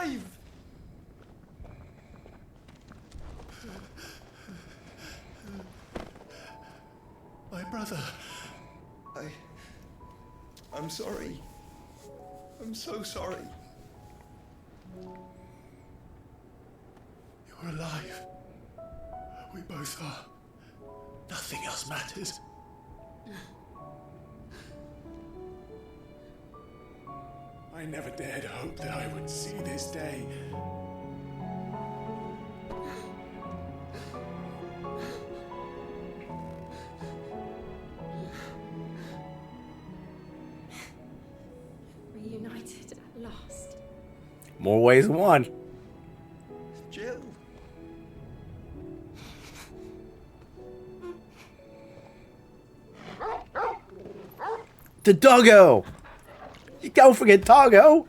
alive! My brother. I'm sorry. I'm so sorry. You're alive. We both are. Nothing else matters. I never dared hope that I would see this day. Reunited at last. More ways than one. Jill. The doggo! You don't forget doggo!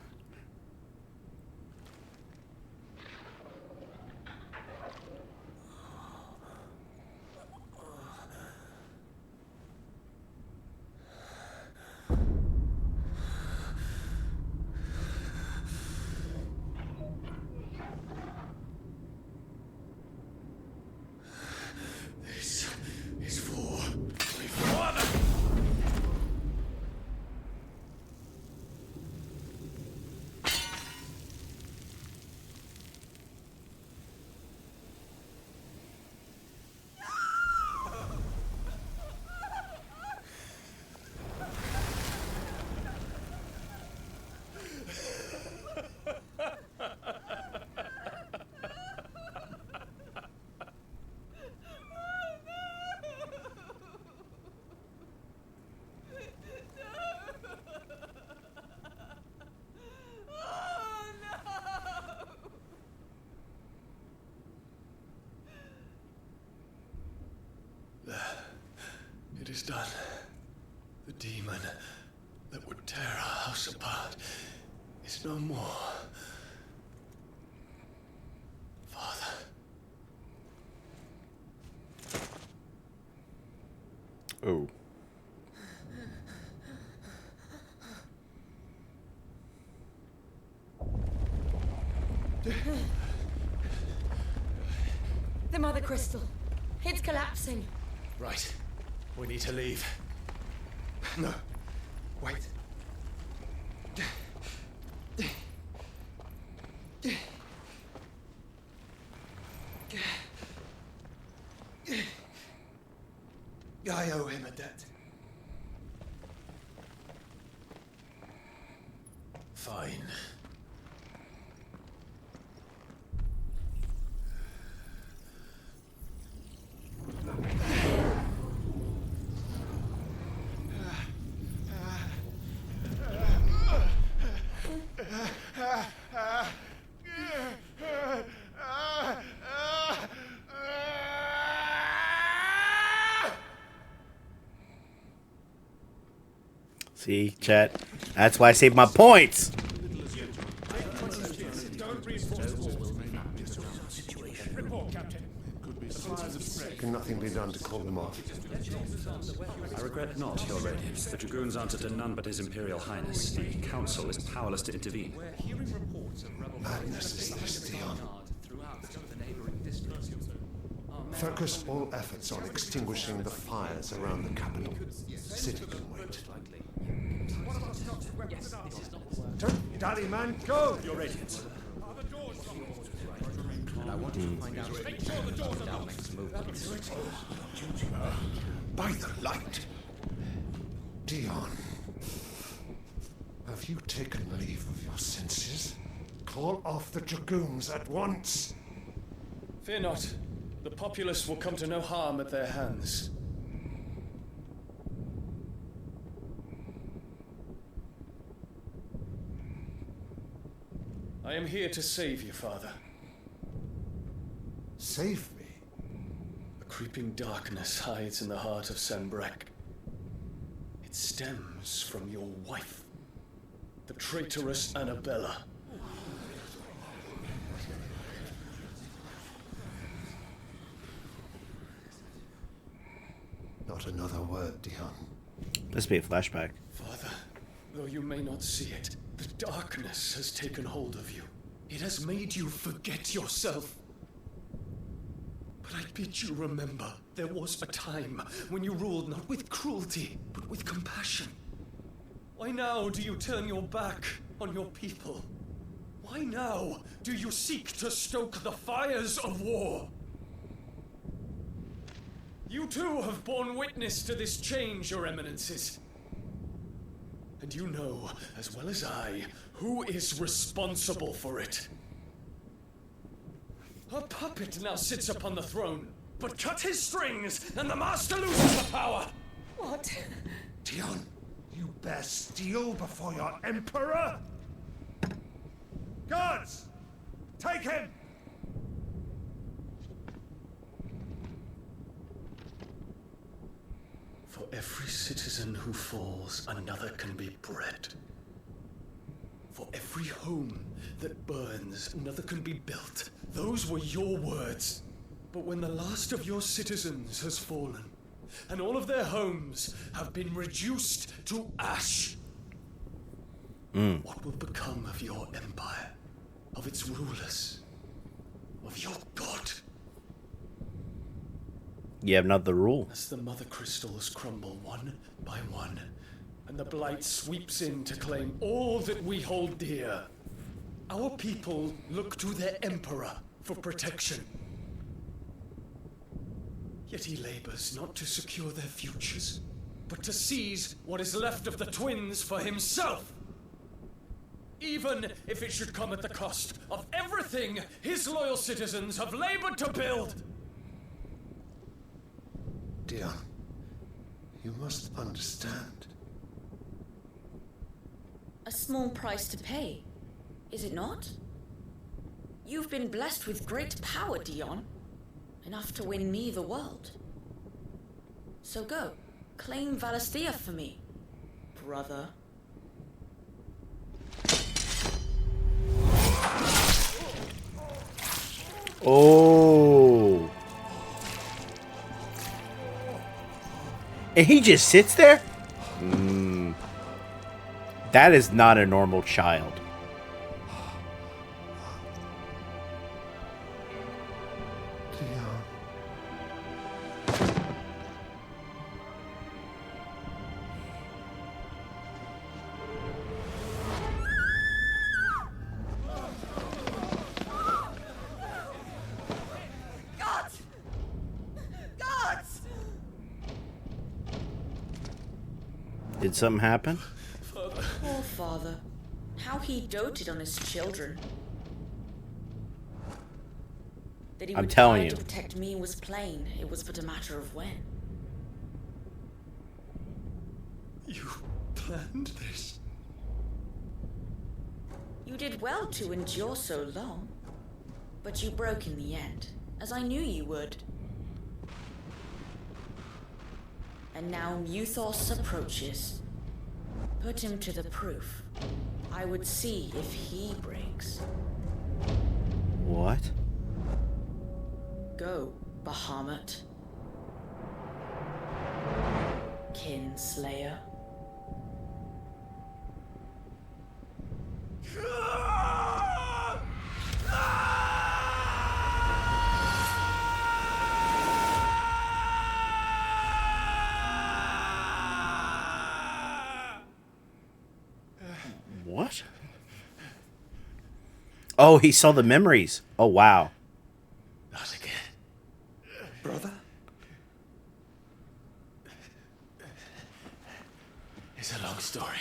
This is for my father. It is done. The demon that would tear our house apart is no more. Father. Oh. The Mother Crystal. It's collapsing. Right. We need to leave. No. Wait. I owe him a debt. Fine. See, chat. That's why I saved my points. Can nothing be done to call them off? I regret not, Your Radiance. The Dragoons answer to none but His Imperial Highness. The Council is powerless to intervene. Madness is this, Dion. Focus all efforts on extinguishing the fires around the capital. City can wait. Don't dally, man, go! Your Radiance. I want you to find out without next movement. By the light! Dion, have you taken leave of your senses? Call off the Dragoons at once! Fear not. The populace will come to no harm at their hands. I am here to save you, Father. Save me? A creeping darkness hides in the heart of Sanbreque. It stems from your wife, the traitorous Annabella. Not another word, Dion. This be a flashback. Father, though you may not see it, the darkness has taken hold of you. It has made you forget yourself. But I bid you remember, there was a time when you ruled not with cruelty, but with compassion. Why now do you turn your back on your people? Why now do you seek to stoke the fires of war? You too have borne witness to this change, Your Eminences. And you know, as well as I, who is responsible for it. A puppet now sits upon the throne, but cut his strings, and the master loses the power! What? Dion, you bear steel before your emperor? Guards! Take him! For every citizen who falls, another can be bred. For every home that burns, another can be built. Those were your words. But when the last of your citizens has fallen, and all of their homes have been reduced to ash, what will become of your empire, of its rulers, of your god? You have not the rule. As the mother crystals crumble one by one, and the blight sweeps in to claim all that we hold dear, our people look to their emperor for protection. Yet he labors not to secure their futures, but to seize what is left of the twins for himself. Even if it should come at the cost of everything his loyal citizens have labored to build. Dion, you must understand. A small price to pay, is it not? You've been blessed with great power, Dion. Enough to win me the world. So go, claim Valisthea for me, brother. Oh. And he just sits there? That is not a normal child. Dion. Gods! Gods! Did something happen? Poor father. How he doted on his children. That he I'm would telling try you. to protect me was plain. It was but a matter of when. You planned this? You did well to endure so long. But you broke in the end, as I knew you would. And now Muthos approaches. Put him to the proof. I would see if he breaks. What? Go, Bahamut. Kinslayer. What? Oh, he saw the memories. Oh, wow. Not again. Brother? It's a long story.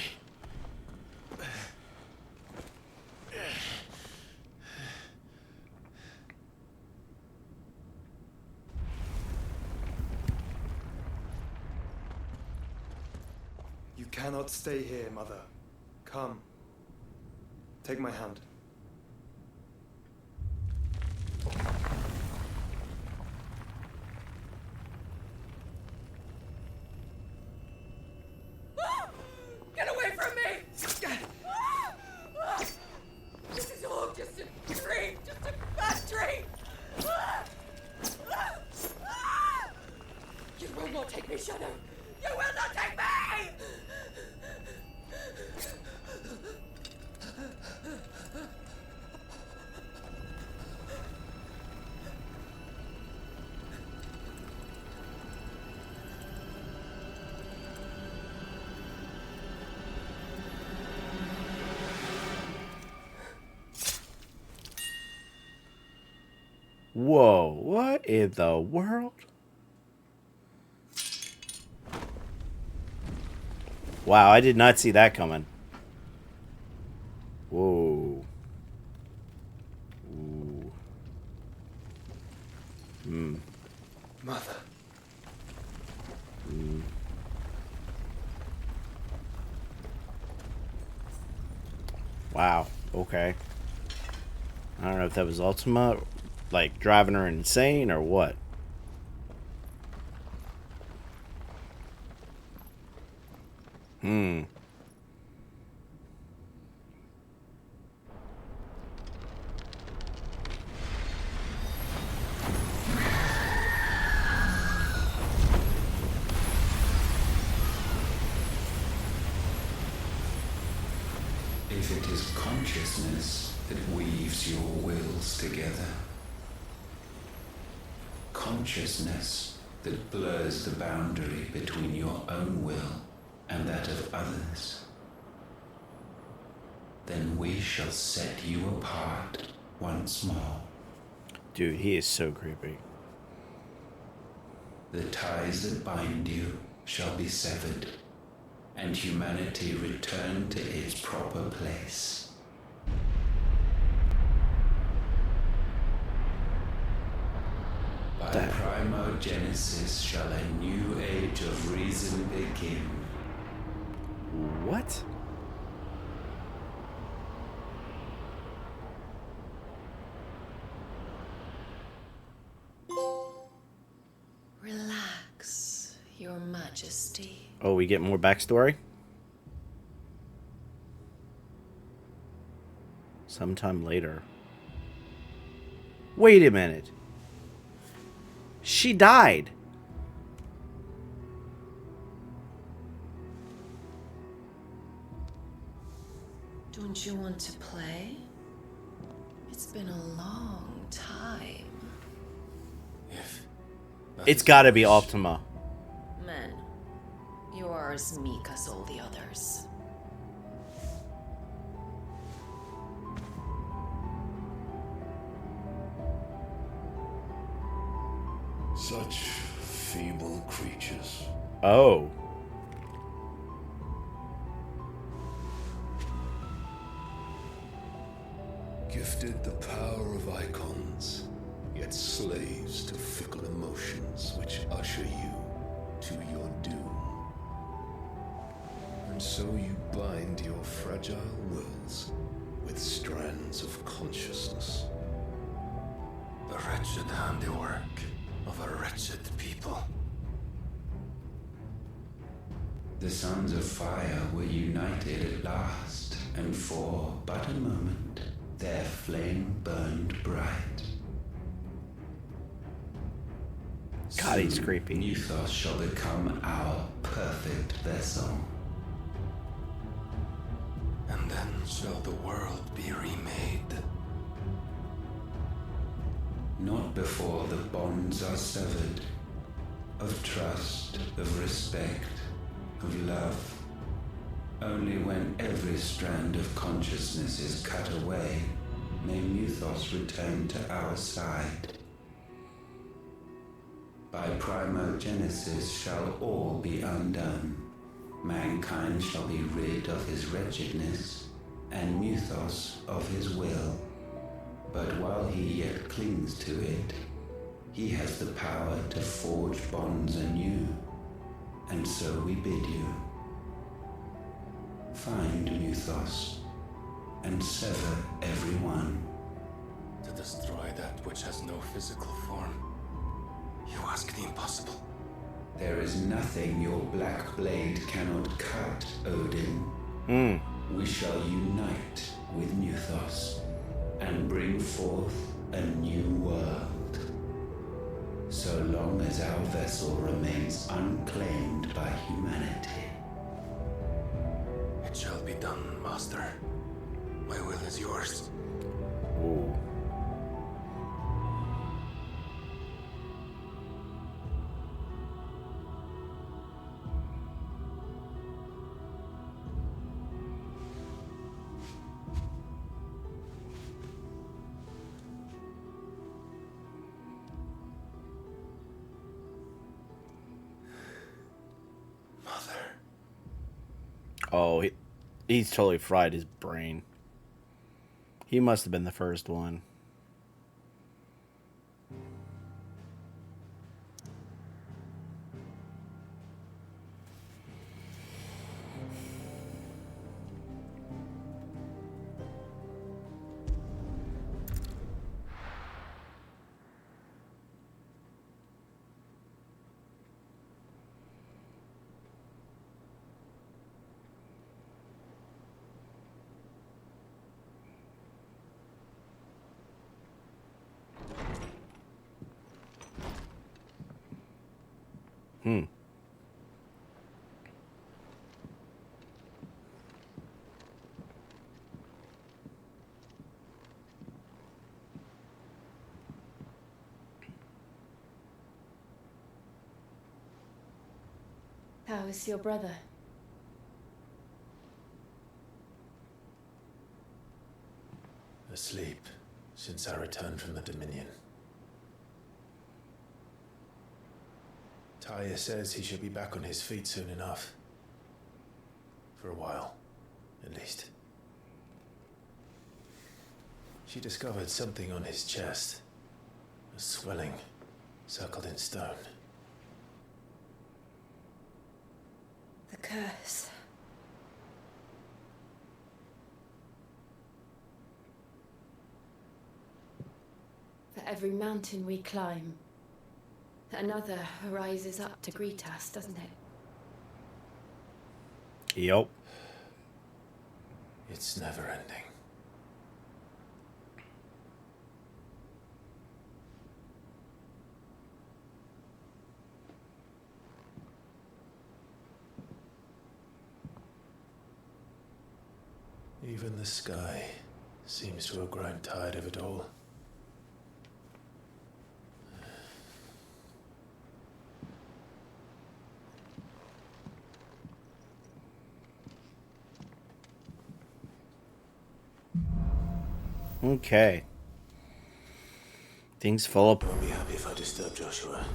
You cannot stay here, Mother. Come. Take my hand. Get away from me! This is all just a dream, just a bad dream! You will not take me, Shadow! You will not take me! Whoa, what in the world? Wow, I did not see that coming. Whoa. Ooh. Mother. Wow, okay. I don't know if that was Ultima, like, driving her insane or what. If it is consciousness that weaves your wills together, consciousness that blurs the boundary between your own will and that of others, then we shall set you apart once more. Dude, he is so creepy. The ties that bind you shall be severed, and humanity return to its proper place. By primogenesis shall a new age of reason begin. What? Relax, Your Majesty. Oh, we get more backstory? Sometime later. Wait a minute. She died. Don't you want to play? It's been a long time. It's gotta be Ultima. Men, you are as meek as all the others. Such feeble creatures. Oh. Gifted the power of icons, yet slaves to fickle emotions which usher you to your doom. And so you bind your fragile wills with strands of consciousness. The wretched handiwork of a wretched people. The sons of fire were united at last, and for but a moment their flame burned bright. God, he's Soon, creepy. Mythos shall become our perfect vessel. And then shall the world be remade. Not before the bonds are severed, of trust, of respect, of love. Only when every strand of consciousness is cut away, may Mythos return to our side. By primogenesis shall all be undone. Mankind shall be rid of his wretchedness, and Mythos of his will. But while he yet clings to it, he has the power to forge bonds anew. And so we bid you, find Mythos, and sever everyone. To destroy that which has no physical form. You ask the impossible. There is nothing your black blade cannot cut, Odin. We shall unite with Mythos and bring forth a new world. So long as our vessel remains unclaimed by humanity. It shall be done, Master. My will is yours. Ooh. Oh, he's totally fried his brain. He must have been the first one. How is your brother? Asleep since I returned from the Dominion. Taya says he should be back on his feet soon enough. For a while, at least. She discovered something on his chest. A swelling, circled in stone. The curse. For every mountain we climb, another rises up to greet us, doesn't it? Yep. It's never ending. Even the sky seems to have grown tired of it all. Okay. Things fall up. Won't be happy if I disturb Joshua.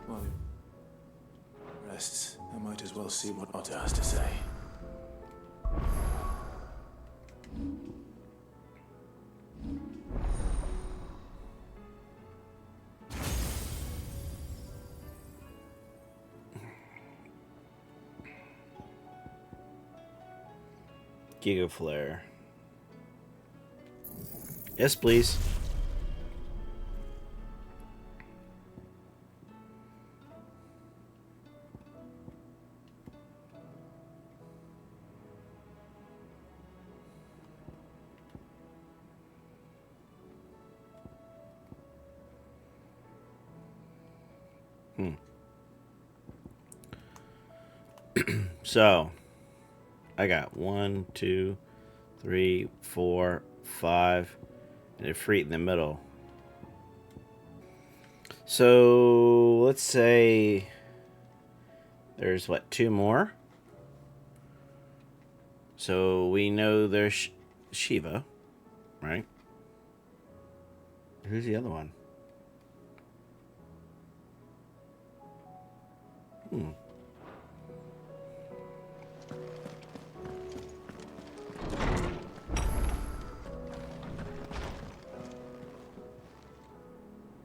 While he rests, I might as well see what Otto has to say. Giga Flare. Yes, please. So, I got 1, 2, 3, 4, 5, and a Ifrit in the middle. So, let's say there's, what, 2 more? So, we know there's Shiva, right? Who's the other one?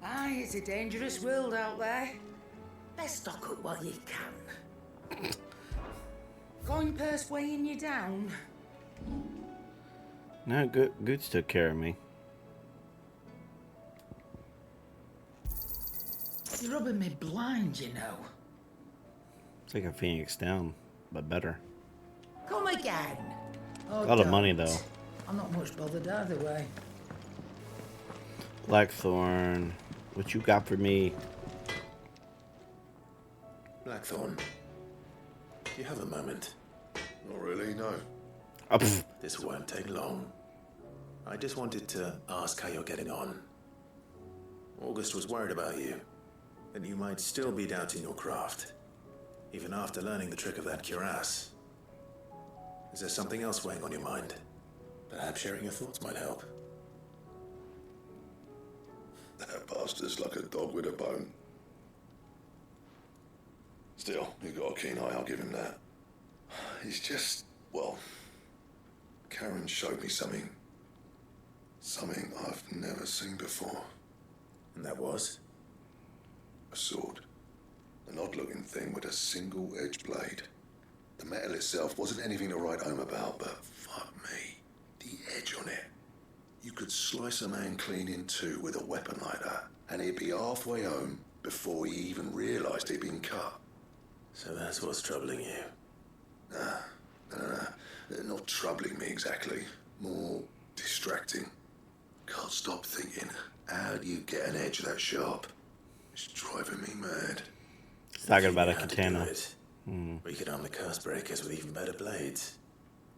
Aye, it's a dangerous world out there. Best stock up while you can. Coin purse weighing you down? No, Goots took care of me. You're rubbing me blind, you know. It's like a Phoenix down, but better. Come again. Oh, A lot of don't. money, though. I'm not much bothered either way. Blackthorn, what you got for me? Blackthorn, do you have a moment? Not really, no. Oh, pff. This won't take long. I just wanted to ask how you're getting on. August was worried about you, that you might still be doubting your craft, even after learning the trick of that cuirass. Is there something else weighing on your mind? Perhaps sharing your thoughts might help. That bastard's like a dog with a bone. Still, you got a keen eye, I'll give him that. He's just Well, Karen showed me something. Something I've never seen before. And that was? A sword. An odd-looking thing with a single-edged blade. The metal itself wasn't anything to write home about, but fuck me, the edge on it. You could slice a man clean in two with a weapon like that, and he'd be halfway home before he even realised he'd been cut. So that's what's troubling you? Nah. Not troubling me exactly. More distracting. Can't stop thinking, how do you get an edge that sharp? It's driving me mad. He's talking about a katana. We could arm the curse breakers with even better blades.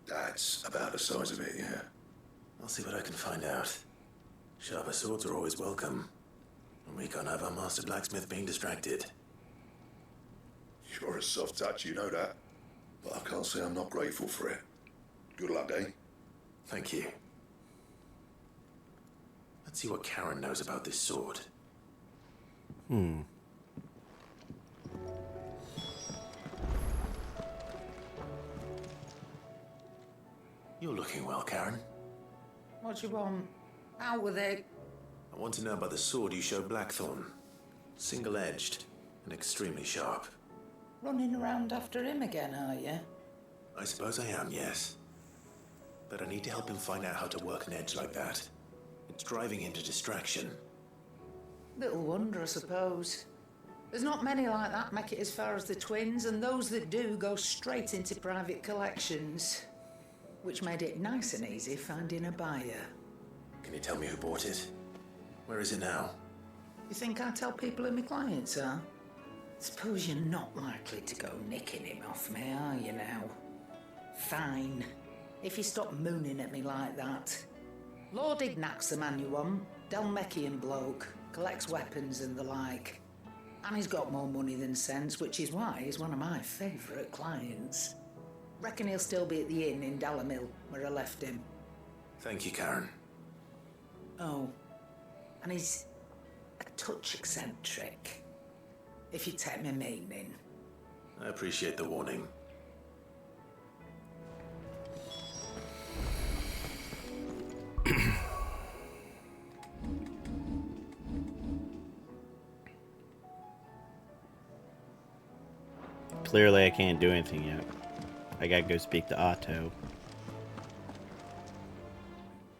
That's about the size of it, yeah. I'll see what I can find out. Sharper swords are always welcome. And we can't have our master blacksmith being distracted. You're a soft touch, you know that. But I can't say I'm not grateful for it. Good luck, eh? Thank you. Let's see what Karen knows about this sword. You're looking well, Karen. What do you want? Out with it. I want to know about the sword you showed Blackthorn. Single-edged and extremely sharp. Running around after him again, are you? I suppose I am, yes. But I need to help him find out how to work an edge like that. It's driving him to distraction. Little wonder, I suppose. There's not many like that make it as far as the twins, and those that do go straight into private collections. Which made it nice and easy finding a buyer. Can you tell me who bought it? Where is it now? You think I tell people who my clients are? Suppose you're not likely to go nicking him off me, are you now? Fine. If you stop mooning at me like that. Lord Ignac's the man you want. Dalmekian bloke. Collects weapons and the like. And he's got more money than sense, which is why he's one of my favourite clients. Reckon he'll still be at the inn in Dalamil, where I left him. Thank you, Karen. Oh, and he's a touch eccentric, if you take my meaning. I appreciate the warning. Clearly I can't do anything yet. I gotta go speak to Otto.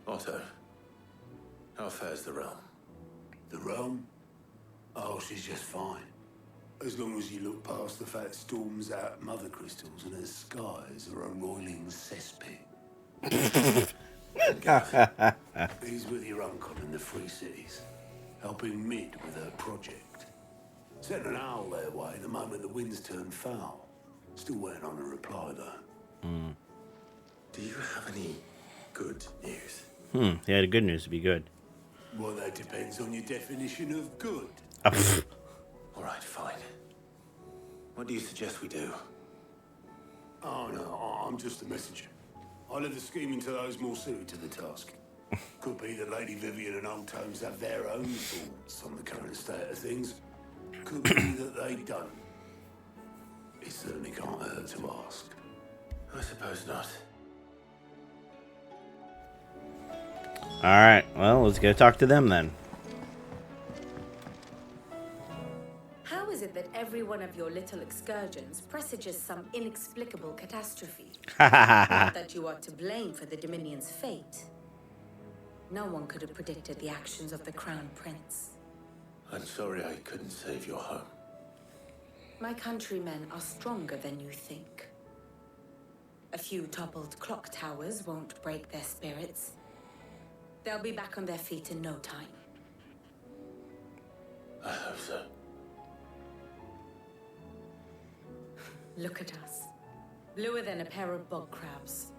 Otto, how fares the realm? The realm? Oh, she's just fine. As long as you look past the fat storms out mother crystals and her skies are a roiling cesspit. He's with your uncle in the Free Cities, helping Mid with her project. Sent an owl their way the moment the winds turned foul. Still waiting on a reply, though. Do you have any good news? Yeah, the good news would be good. Well, that depends on your definition of good. All right, fine. What do you suggest we do? Oh, no, I'm just a messenger. I leave the scheming to those more suited to the task. Could be that Lady Vivian and Old Tomes have their own thoughts on the current state of things. Could be that they don't. It certainly can't hurt to ask. I suppose not. Alright, well, let's go talk to them then. How is it that every one of your little excursions presages some inexplicable catastrophe? Not that you are to blame for the Dominion's fate. No one could have predicted the actions of the Crown Prince. I'm sorry I couldn't save your home. My countrymen are stronger than you think. A few toppled clock towers won't break their spirits. They'll be back on their feet in no time. I hope so. Look at us. Bluer than a pair of bog crabs.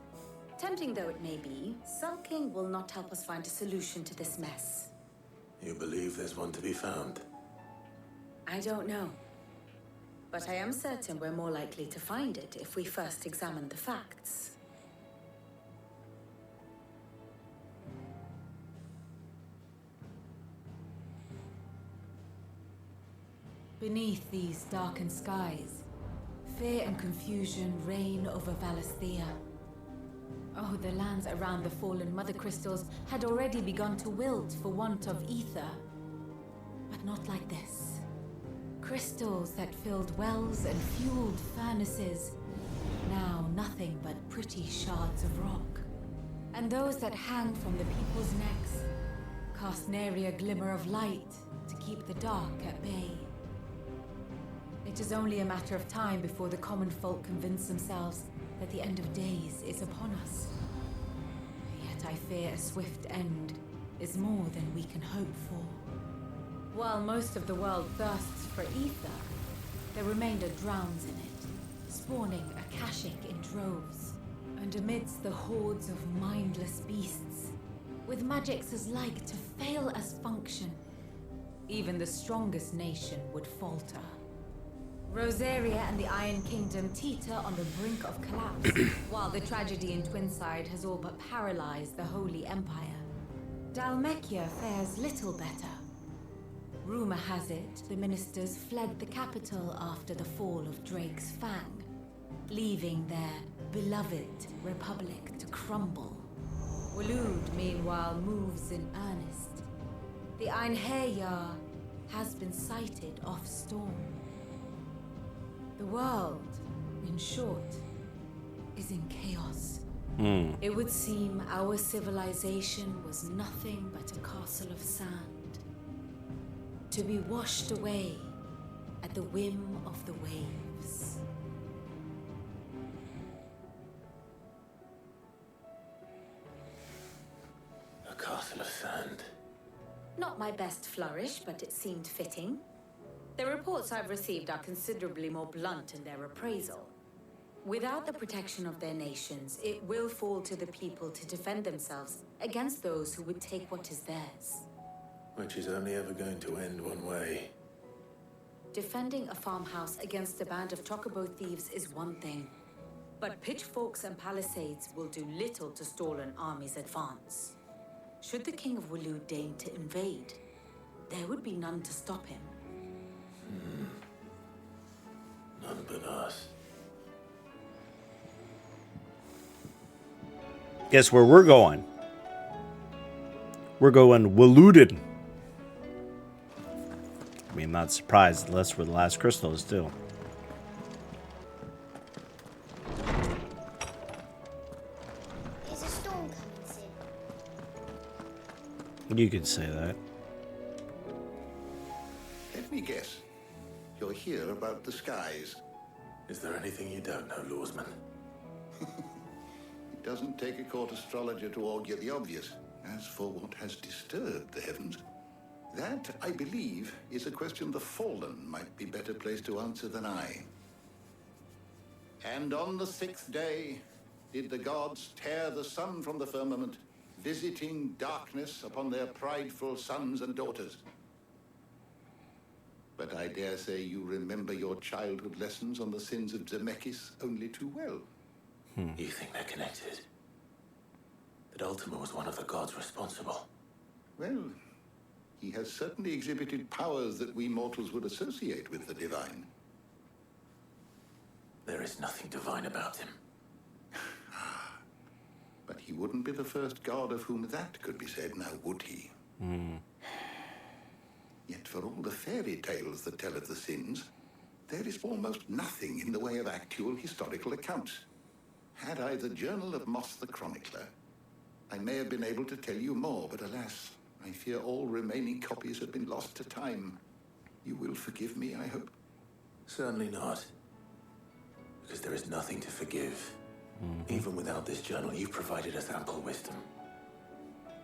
Tempting though it may be, sulking will not help us find a solution to this mess. You believe there's one to be found? I don't know. But I am certain we're more likely to find it if we first examine the facts. Beneath these darkened skies, fear and confusion reign over Valisthea. Oh, the lands around the fallen mother crystals had already begun to wilt for want of ether. But not like this. Crystals that filled wells and fueled furnaces. Now nothing but pretty shards of rock. And those that hang from the people's necks cast nary a glimmer of light to keep the dark at bay. It is only a matter of time before the common folk convince themselves that the end of days is upon us. Yet I fear a swift end is more than we can hope for. While most of the world thirsts for ether, the remainder drowns in it, spawning Akashic in droves. And amidst the hordes of mindless beasts, with magics as like to fail as function, even the strongest nation would falter. Rosaria and the Iron Kingdom teeter on the brink of collapse, while the tragedy in Twinside has all but paralyzed the Holy Empire. Dalmekia fares little better. Rumor has it the ministers fled the capital after the fall of Drake's Fang, leaving their beloved republic to crumble. Waloed, meanwhile, moves in earnest. The Einherjar has been sighted off Storm. The world, in short, is in chaos. It would seem our civilization was nothing but a castle of sand, to be washed away at the whim of the waves. A castle of sand. Not my best flourish, but it seemed fitting. The reports I've received are considerably more blunt in their appraisal. Without the protection of their nations, it will fall to the people to defend themselves against those who would take what is theirs. Which is only ever going to end one way. Defending a farmhouse against a band of chocobo thieves is one thing, but pitchforks and palisades will do little to stall an army's advance. Should the King of Waloed deign to invade, there would be none to stop him. None but us. Guess where we're going? We're going Walooded. I mean, not surprised, unless we're the last crystals, too. Is a storm coming soon? You could say that. Let me guess. You're here about the skies. Is there anything you don't know, Lawsman? It doesn't take a court astrologer to augur the obvious. As for what has disturbed the heavens, that, I believe, is a question the Fallen might be better placed to answer than I. And on the 6th day did the gods tear the sun from the firmament, visiting darkness upon their prideful sons and daughters. But I dare say you remember your childhood lessons on the sins of Zemeckis only too well. You think they're connected? That Ultima was one of the gods responsible? Well, he has certainly exhibited powers that we mortals would associate with the divine. There is nothing divine about him. But he wouldn't be the first god of whom that could be said, now would he? Yet for all the fairy tales that tell of the sins, there is almost nothing in the way of actual historical accounts. Had I the Journal of Moss the Chronicler, I may have been able to tell you more, but alas, I fear all remaining copies have been lost to time. You will forgive me, I hope? Certainly not. Because there is nothing to forgive. Even without this journal, you've provided us ample wisdom.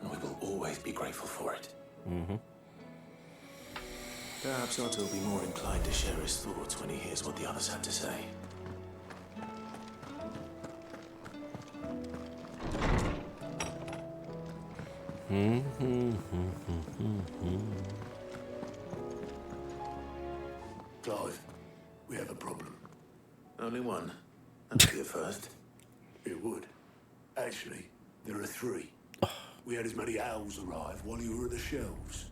And we will always be grateful for it. Perhaps Otto will be more inclined to share his thoughts when he hears what the others have to say. Clive, we have a problem. Only one. That would be a first. It would. Actually, there are three. We had as many owls arrive while you were at the shelves.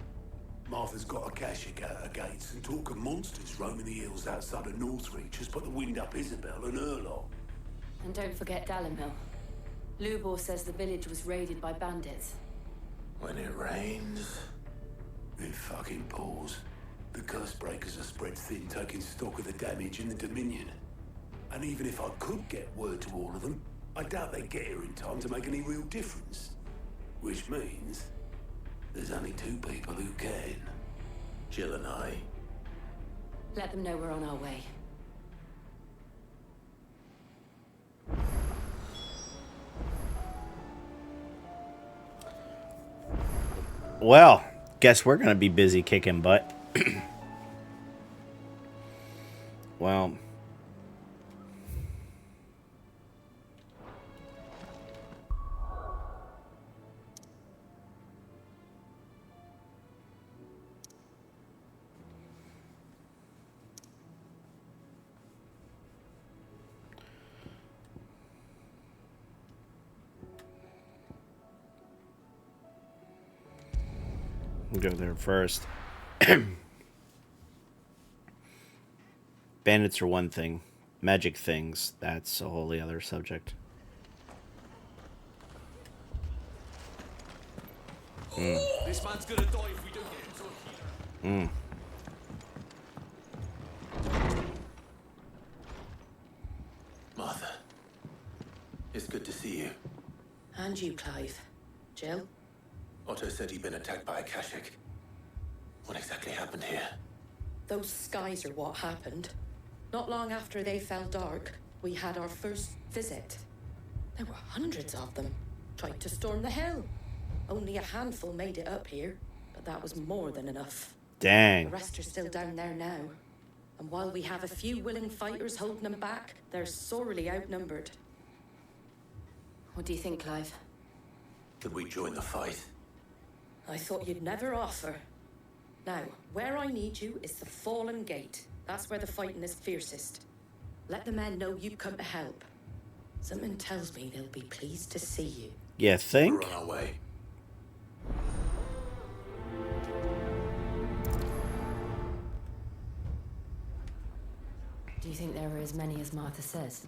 Martha's got Akashic out her gates, and talk of monsters roaming the hills outside of Northreach has put the wind up Isabel and her lot. And don't forget Dalimil. Lubor says the village was raided by bandits. When it rains, it fucking pours. The curse breakers are spread thin, taking stock of the damage in the Dominion. And even if I could get word to all of them, I doubt they'd get here in time to make any real difference. Which means there's only two people who can. Jill and I. Let them know we're on our way. Well, guess we're gonna be busy kicking butt. Well, we'll go there first. Bandits are one thing. Magic things, that's a wholly other subject. This man's gonna die if we don't get him to a healer. Martha, it's good to see you. And you, Clive. Jill? Otto said he'd been attacked by a Kashik. What exactly happened here? Those skies are what happened. Not long after they fell dark, we had our first visit. There were hundreds of them. Tried to storm the hill. Only a handful made it up here, but that was more than enough. Dang. The rest are still down there now. And while we have a few willing fighters holding them back, they're sorely outnumbered. What do you think, Clive? Could we join the fight? I thought you'd never offer. Now, where I need you is the Fallen Gate. That's where the fighting is fiercest. Let the men know you come to help. Something tells me they'll be pleased to see you. You think? We're on our way. Do you think there are as many as Martha says?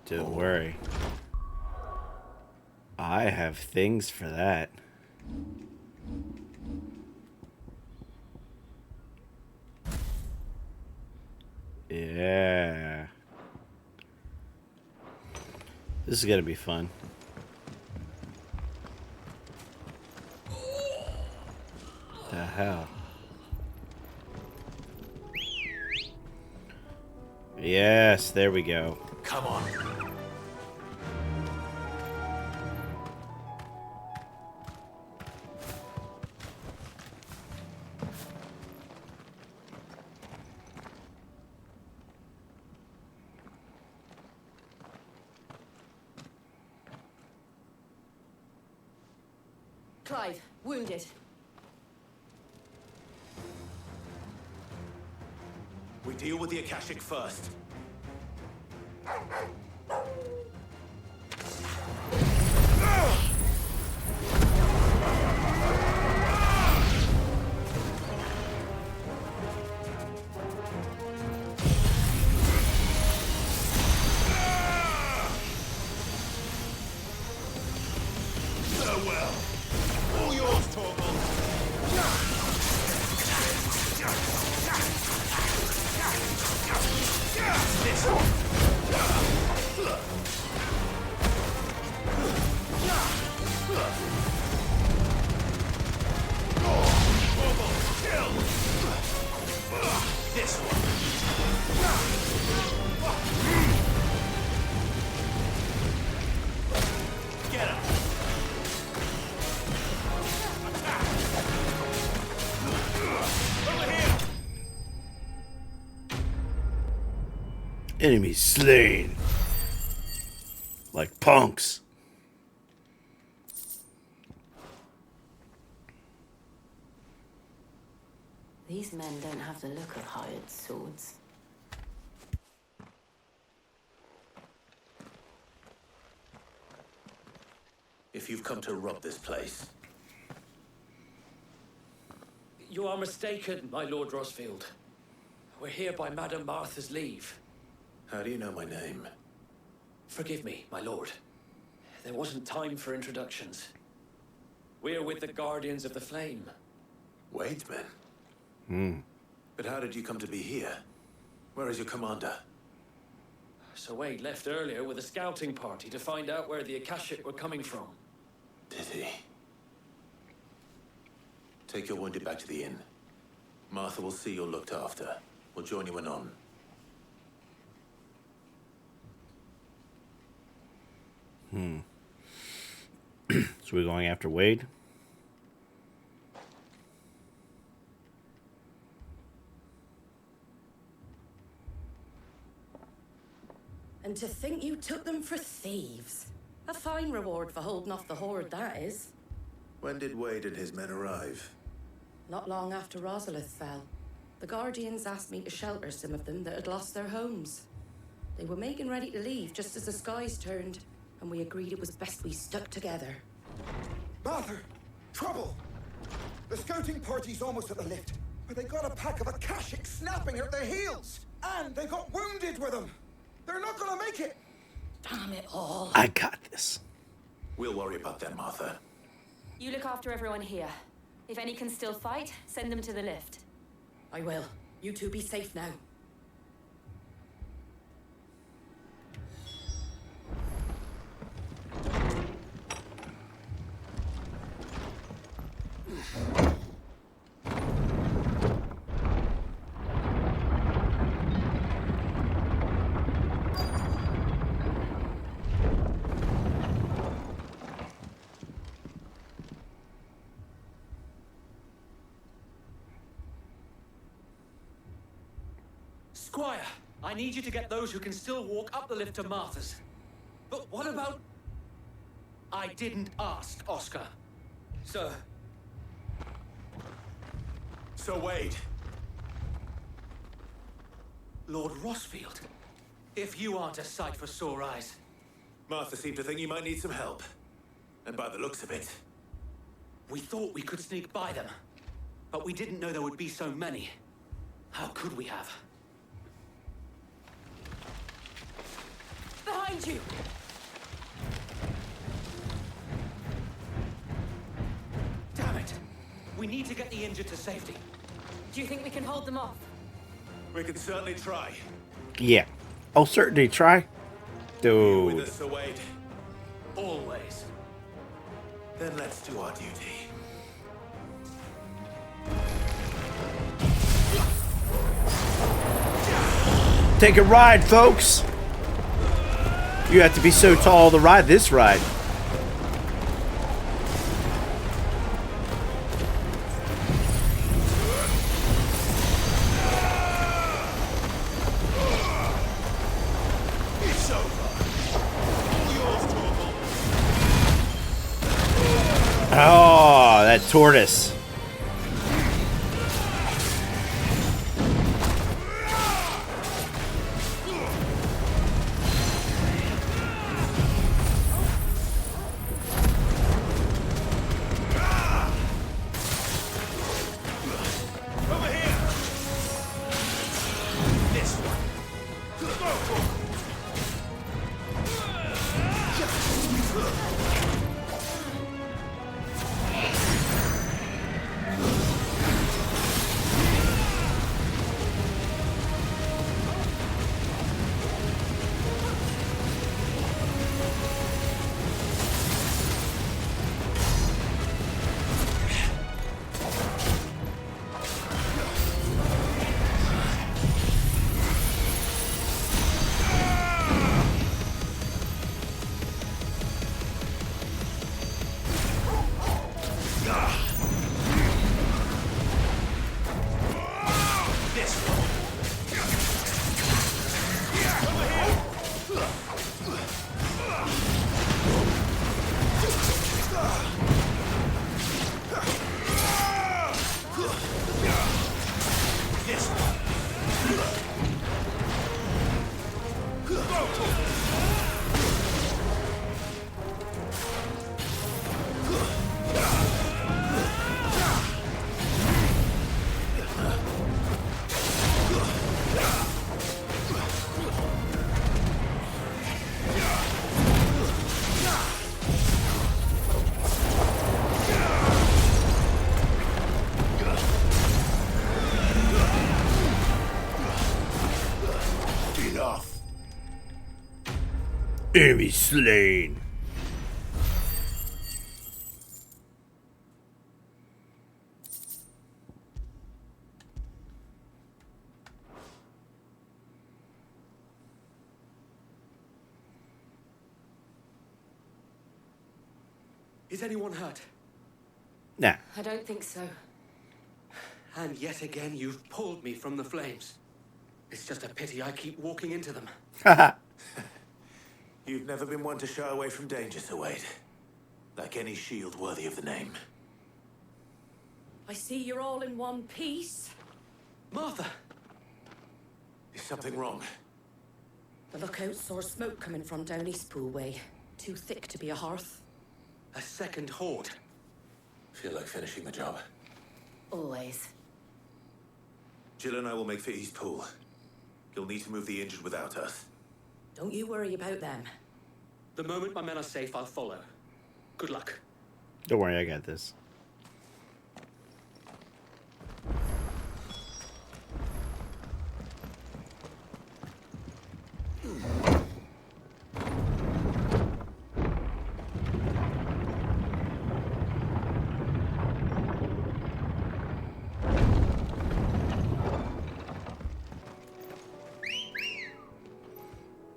Don't worry. I have things for that. Yeah. This is gonna be fun. The hell? Yes, there we go. Come on. Clive, wounded. We deal with the Akashic first. Farewell. All yours, Torvald. This one. This one. Get him. Over here. Enemy slain. Like punks. These men don't have the look of hired swords. If you've come to rob this place, You are mistaken, my Lord Rosfield. We're here by Madame Martha's leave. how do you know my name? Forgive me, my lord. There wasn't time for introductions. We're with the Guardians of the Flame. Wade's men? But how did you come to be here? Where is your commander? Sir Wade left earlier with a scouting party to find out where the Akashic were coming from. Did he? Take your wounded back to the inn. Martha will see you're looked after. We'll join you anon. So we're going after Wade? And to think you took them for thieves. A fine reward for holding off the horde, that is. When did Wade and his men arrive? Not long after Rosalith fell. The Guardians asked me to shelter some of them that had lost their homes. They were making ready to leave just as the skies turned, and we agreed it was best we stuck together. Martha! Trouble! The scouting party's almost at the lift, but they got a pack of Akashic snapping at their heels! And they got wounded with them! They're not gonna make it! Damn it all. I got this. We'll worry about that, Martha. You look after everyone here. If any can still fight, send them to the lift. I will. You two be safe now. Squire, I need you to get those who can still walk up the lift to Martha's. But what about... I didn't ask, Oscar. Sir. Sir Wade. Lord Rossfield. If you aren't a sight for sore eyes. Martha seemed to think you might need some help. And by the looks of it... We thought we could sneak by them. But we didn't know there would be so many. How could we have? Behind you! Damn it! We need to get the injured to safety. Do you think we can hold them off? We can certainly try. Yeah. Oh, certainly try. You with Dude. us, Sir Wade? Always. Then let's do our duty. Take a ride, folks. You have to be so tall to ride this ride. It's over. All yours, Torval. Oh, that tortoise. Over here. This one. Go. Enemy slain. Is anyone hurt? Nah. I don't think so. And yet again, you've pulled me from the flames. It's just a pity I keep walking into them. You've never been one to shy away from danger, Sir Wade. Like any shield worthy of the name. I see you're all in one piece. Martha! Is something wrong? The lookout saw smoke coming from down East Pool way. Too thick to be a hearth. A second horde. Feel like finishing the job. Always. Jill and I will make for East Pool. You'll need to move the injured without us. Don't you worry about them. The moment my men are safe, I'll follow. Good luck. Don't worry, I got this.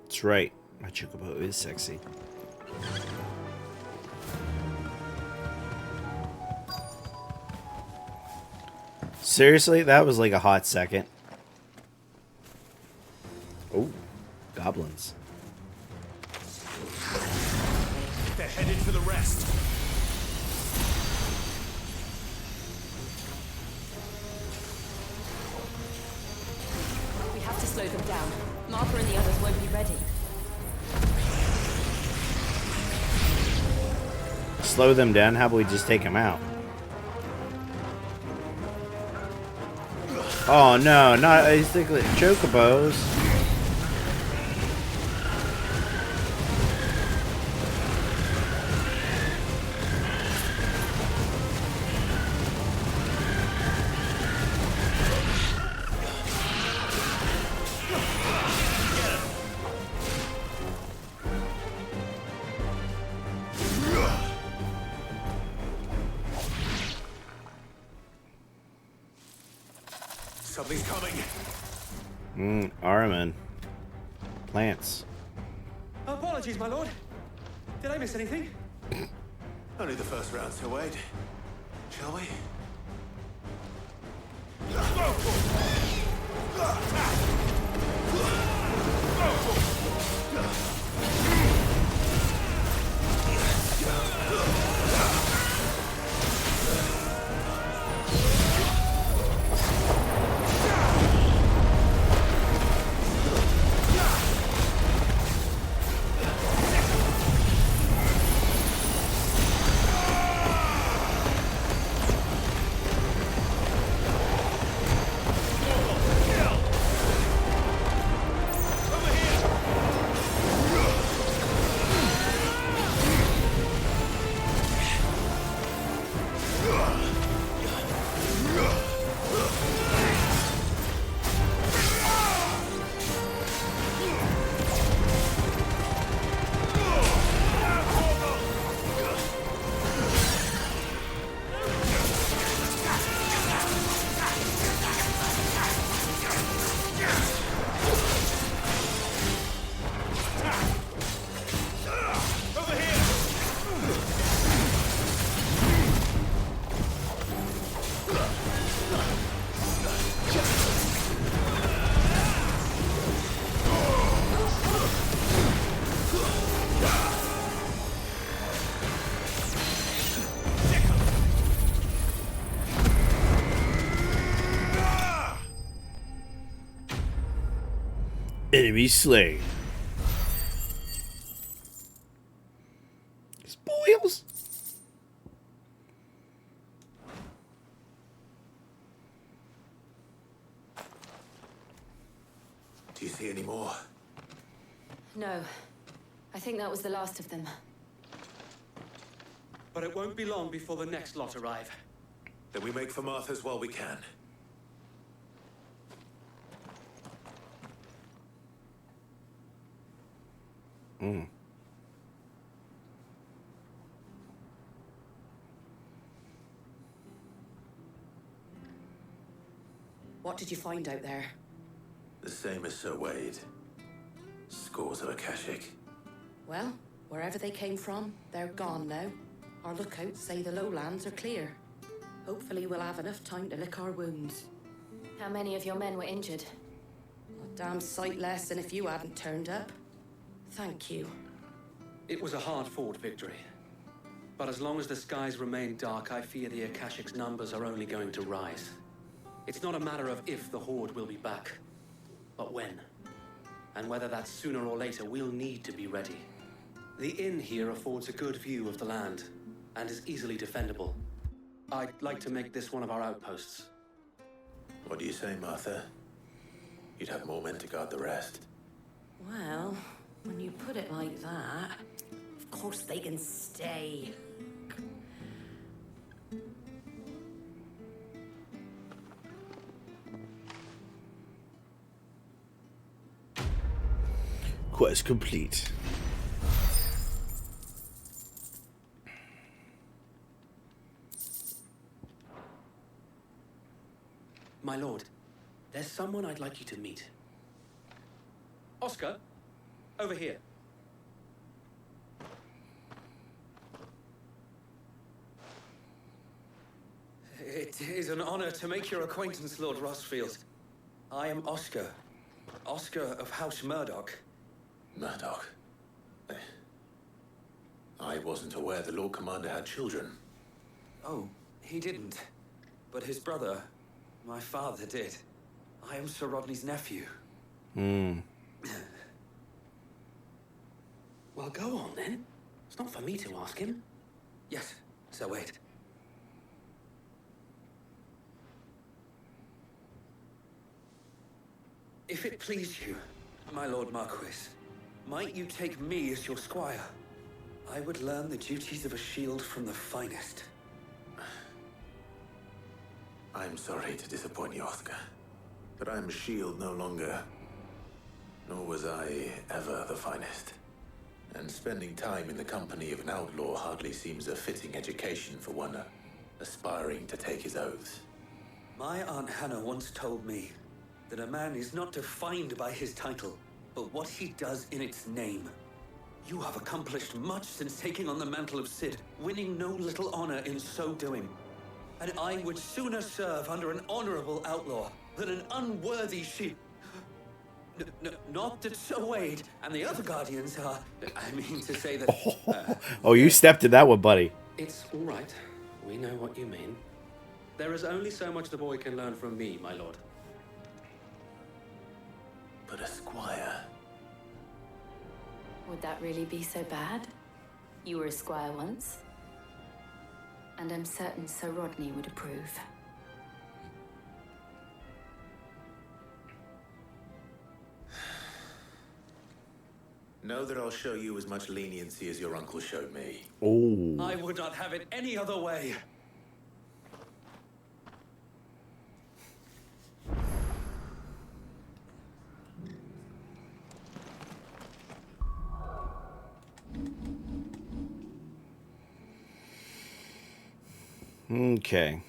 That's right. My chocobo is sexy. Seriously? That was like a hot second. Oh, goblins. They're headed for the rest. We have to slow them down. Martha and the others won't be ready. Slow them down? How about we just take them out? Oh no, not basically chocobos. Something's coming. Araman. Plants. Apologies, my lord. Did I miss anything? Only the first round, Sir Wade. Shall we? Enemy slain. Spoils. Do you see any more? No. I think that was the last of them. But it won't be long before the next lot arrive. Then we make for Martha's while we can. What did you find out there? The same as Sir Wade. Scores of Akashic. Well, wherever they came from, they're gone now. Our lookouts say the lowlands are clear. Hopefully we'll have enough time to lick our wounds. How many of your men were injured? A damn sight less than if you hadn't turned up. Thank you. It was a hard-fought victory. But as long as the skies remain dark, I fear the Akashic's numbers are only going to rise. It's not a matter of if the Horde will be back, but when. And whether that's sooner or later, we'll need to be ready. The inn here affords a good view of the land, and is easily defendable. I'd like to make this one of our outposts. What do you say, Martha? You'd have more men to guard the rest. Well, when you put it like that, of course they can stay. Quest complete. My lord, there's someone I'd like you to meet. Oscar, over here. It is an honor to make your acquaintance, Lord Rossfield. I am Oscar. Oscar of House Murdoch. Murdoch? I wasn't aware the Lord Commander had children. Oh, he didn't. But his brother, my father, did. I am Sir Rodney's nephew. Well, go on then. It's not for me to ask him. Yes, Sir Wade. If it please you, my Lord Marquis, might you take me as your squire? I would learn the duties of a shield from the finest. I'm sorry to disappoint you, Oscar, but I'm a shield no longer. Nor was I ever the finest. And spending time in the company of an outlaw hardly seems a fitting education for one aspiring to take his oaths. My Aunt Hannah once told me that a man is not defined by his title, but what he does in its name. You have accomplished much since taking on the mantle of Cid, winning no little honor in so doing. And I would sooner serve under an honorable outlaw than an unworthy sheep. Not that Sir Wade and the other guardians are... I mean to say that... Oh, you stepped in that one, buddy. It's all right. We know what you mean. There is only so much the boy can learn from me, my lord. But a squire... Would that really be so bad? You were a squire once. And I'm certain Sir Rodney would approve. Know that I'll show you as much leniency as your uncle showed me. Oh. I would not have it any other way. Okay.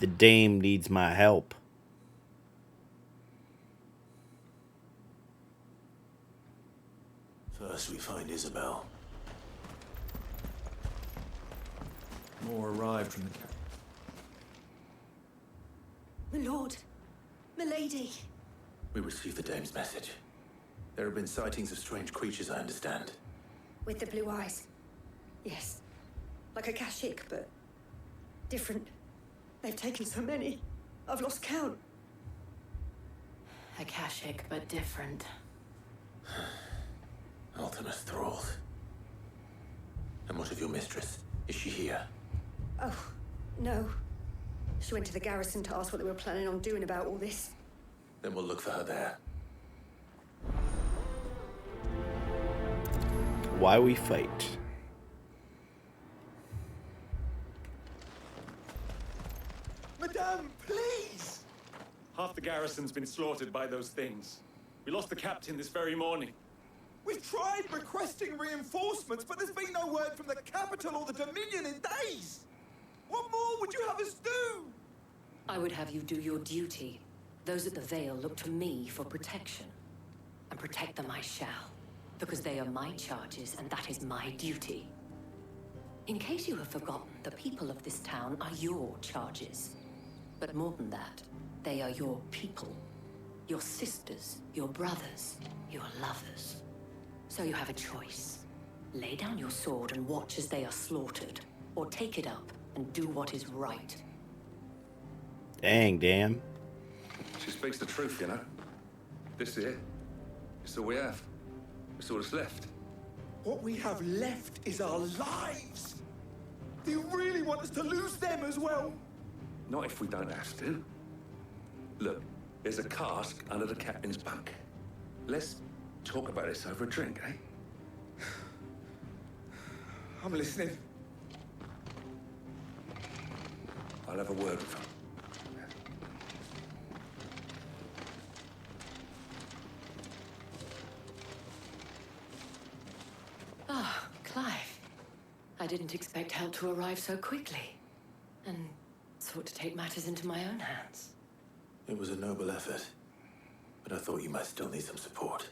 The dame needs my help. First we find Isabel. More arrived from the camp. My lord, my lady. We received the dame's message. There have been sightings of strange creatures, I understand. With the blue eyes. Yes. Like a Kashik, but different. They've taken so many. I've lost count. Akashic, but different. Ultima's thralls. And what of your mistress? Is she here? Oh, no. She went to the garrison to ask what they were planning on doing about all this. Then we'll look for her there. Why we fight? Madame, please! Half the garrison's been slaughtered by those things. We lost the captain this very morning. We've tried requesting reinforcements, but there's been no word from the capital or the Dominion in days. What more would you have us do? I would have you do your duty. Those at the Vale look to me for protection. And protect them I shall. Because they are my charges, and that is my duty. In case you have forgotten, the people of this town are your charges. But more than that, they are your people. Your sisters, your brothers, your lovers. So you have a choice. Lay down your sword and watch as they are slaughtered. Or take it up and do what is right. Dang, damn. She speaks the truth, you know. This here, it's all we have. It's all that's left. What we have left is our lives. Do you really want us to lose them as well? Not if we don't have to. Look, there's a cask under the captain's bunk. Let's talk about this over a drink, eh? I'm listening. I'll have a word with him. Ah, Clive. I didn't expect help to arrive so quickly. And sought to take matters into my own hands. It was a noble effort, but I thought you might still need some support.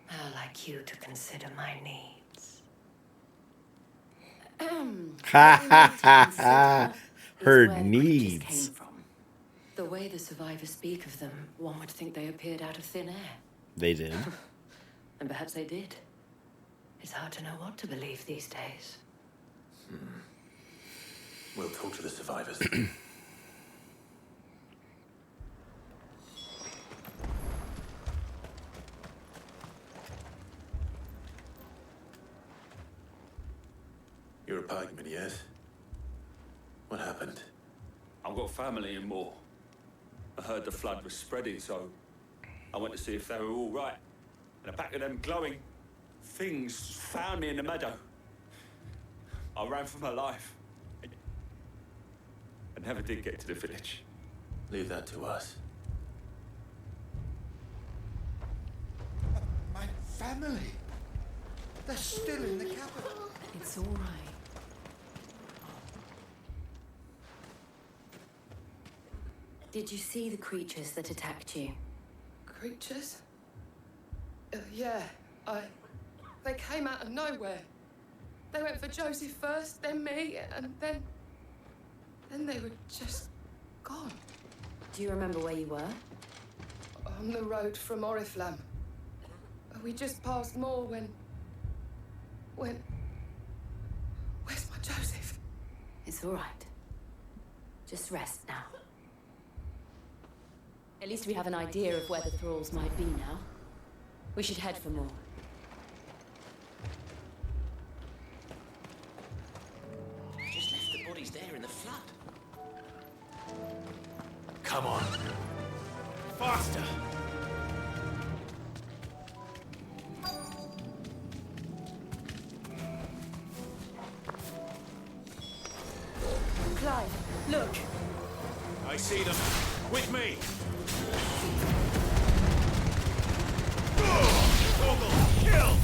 How like you to consider my needs. Ha ha ha ha. Her needs. The way the survivors speak of them, one would think they appeared out of thin air. They did. And perhaps they did. It's hard to know what to believe these days. We'll talk to the survivors. You're a pikeman, yes? What happened? I've got family in Moor. I heard the flood was spreading, so I went to see if they were all right. And a pack of them glowing things found me in the meadow. I ran for my life. I never did get to the village. Leave that to us. My family. They're still in the capital. It's all right. Did you see the creatures that attacked you? Creatures? Yeah, they came out of nowhere. They went for Joseph first, then me, and then they were just gone. Do you remember where you were? On the road from Oriflamme. We just passed Moor when... Where's my Joseph? It's all right. Just rest now. At least we have an idea of where the thralls might be now. We should head for more. Just left the bodies there in the flood. Come on. Faster! Clive, look! I see them. With me! Kill!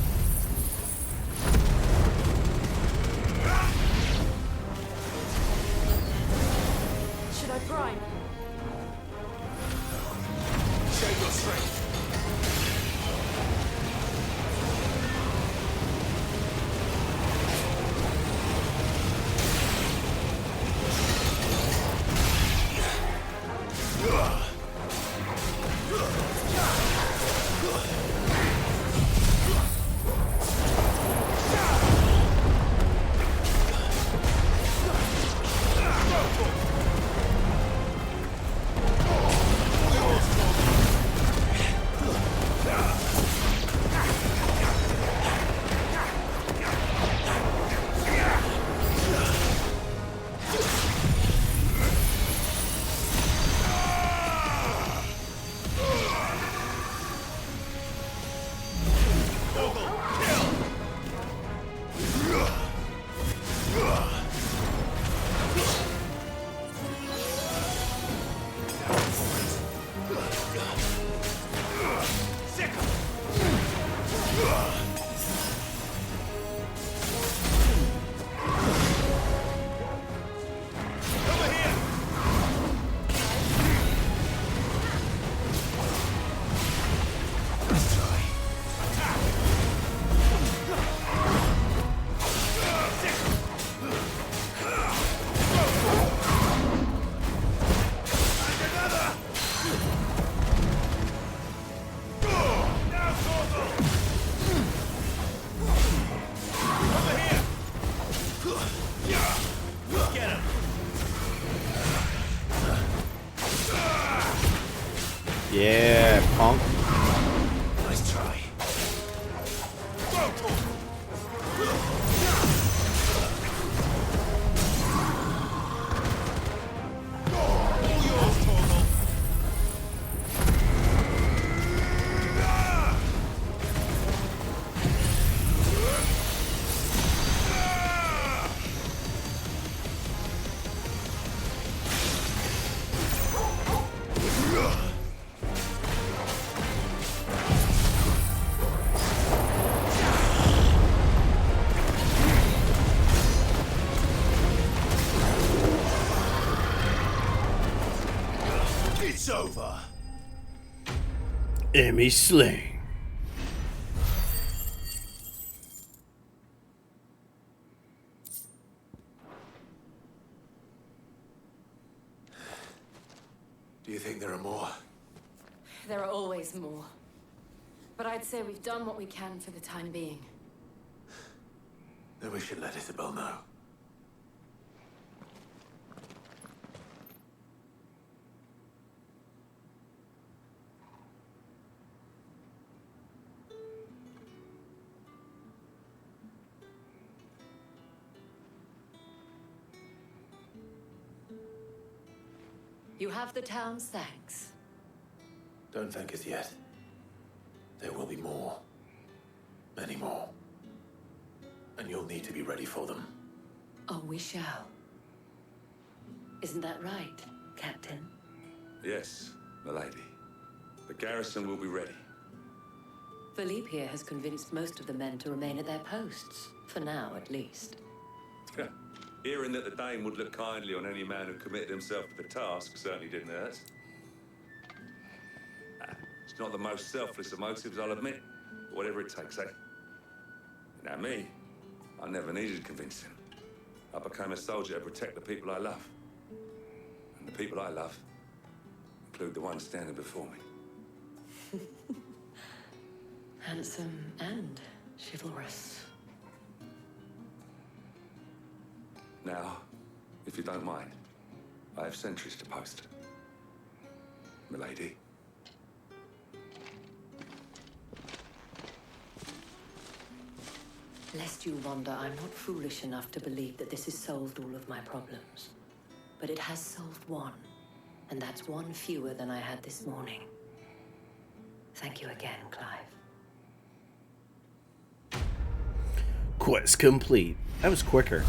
Should I prime? Show your strength. Yeah, punk. Nice try. It's over. Emmy Sling. Do you think there are more? There are always more. But I'd say we've done what we can for the time being. Then we should let Isabel know. You have the town's thanks. Don't thank us yet. There will be more. Many more. And you'll need to be ready for them. Oh, we shall. Isn't that right, Captain? Yes, milady. The garrison will be ready. Philippe here has convinced most of the men to remain at their posts. For now, at least. Hearing that the Dane would look kindly on any man who committed himself to the task certainly didn't hurt. It's not the most selfless of motives, I'll admit. But whatever it takes, eh? Now me, I never needed convincing. I became a soldier to protect the people I love. And the people I love include the ones standing before me. Handsome and chivalrous. Now, if you don't mind, I have sentries to post. Milady. Lest you wonder, I'm not foolish enough to believe that this has solved all of my problems. But it has solved one, and that's one fewer than I had this morning. Thank you again, Clive. Quest complete. That was quicker.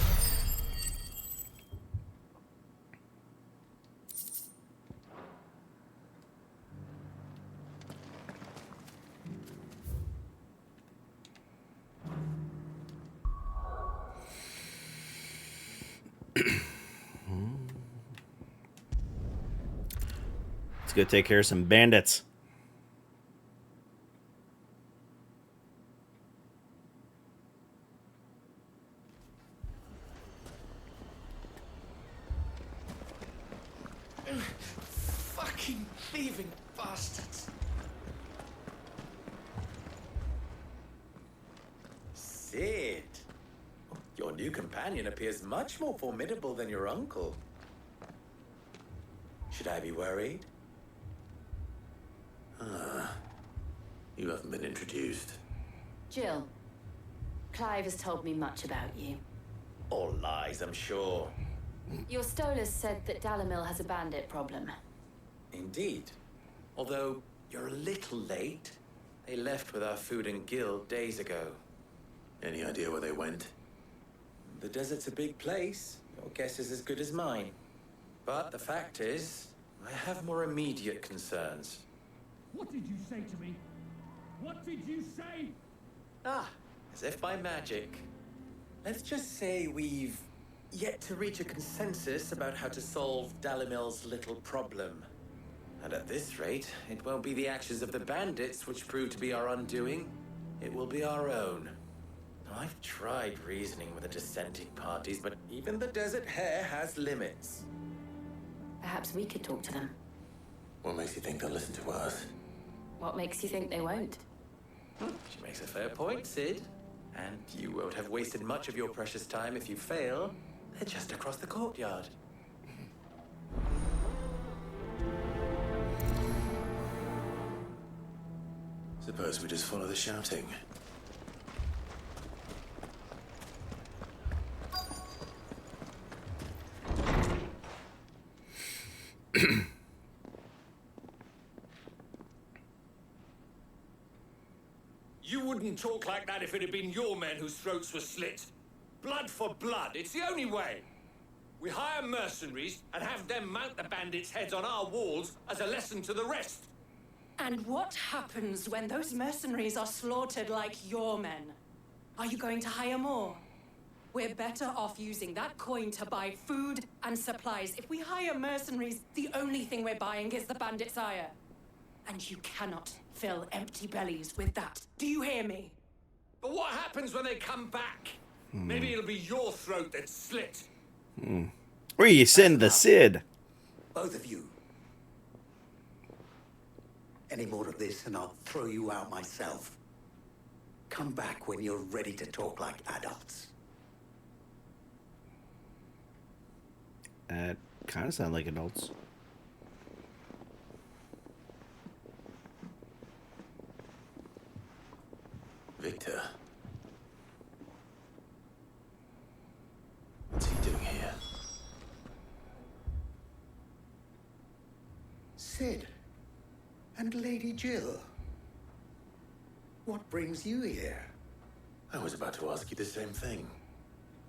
Let's go take care of some bandits. Fucking thieving bastards. Sid. Your new companion appears much more formidable than your uncle. Should I be worried? You haven't been introduced. Jill, Clive has told me much about you. All lies, I'm sure. Your Stolas said that Dalamil has a bandit problem. Indeed. Although, you're a little late. They left with our food and guild days ago. Any idea where they went? The desert's a big place. Your guess is as good as mine. But the fact is, I have more immediate concerns. What did you say to me? What did you say? Ah, as if by magic. Let's just say we've yet to reach a consensus about how to solve Dalamil's little problem. And at this rate, it won't be the actions of the bandits which prove to be our undoing. It will be our own. I've tried reasoning with the dissenting parties, but even the Desert Hare has limits. Perhaps we could talk to them. What makes you think they'll listen to us? What makes you think they won't? She makes a fair point, Sid. And you won't have wasted much of your precious time if you fail. They're just across the courtyard. Suppose we just follow the shouting. You wouldn't talk like that if it had been your men whose throats were slit. Blood for blood, it's the only way. We hire mercenaries and have them mount the bandits' heads on our walls as a lesson to the rest. And what happens when those mercenaries are slaughtered like your men? Are you going to hire more? We're better off using that coin to buy food and supplies. If we hire mercenaries, the only thing we're buying is the bandits' ire. And you cannot fill empty bellies with that. Do you hear me? But what happens when they come back? Maybe it'll be your throat that's slit. Or you send the Cid. Both of you. Any more of this and I'll throw you out myself. Come back when you're ready to talk like adults. Kind of sound like adults. Victor. What's he doing here? Sid. And Lady Jill. What brings you here? I was about to ask you the same thing.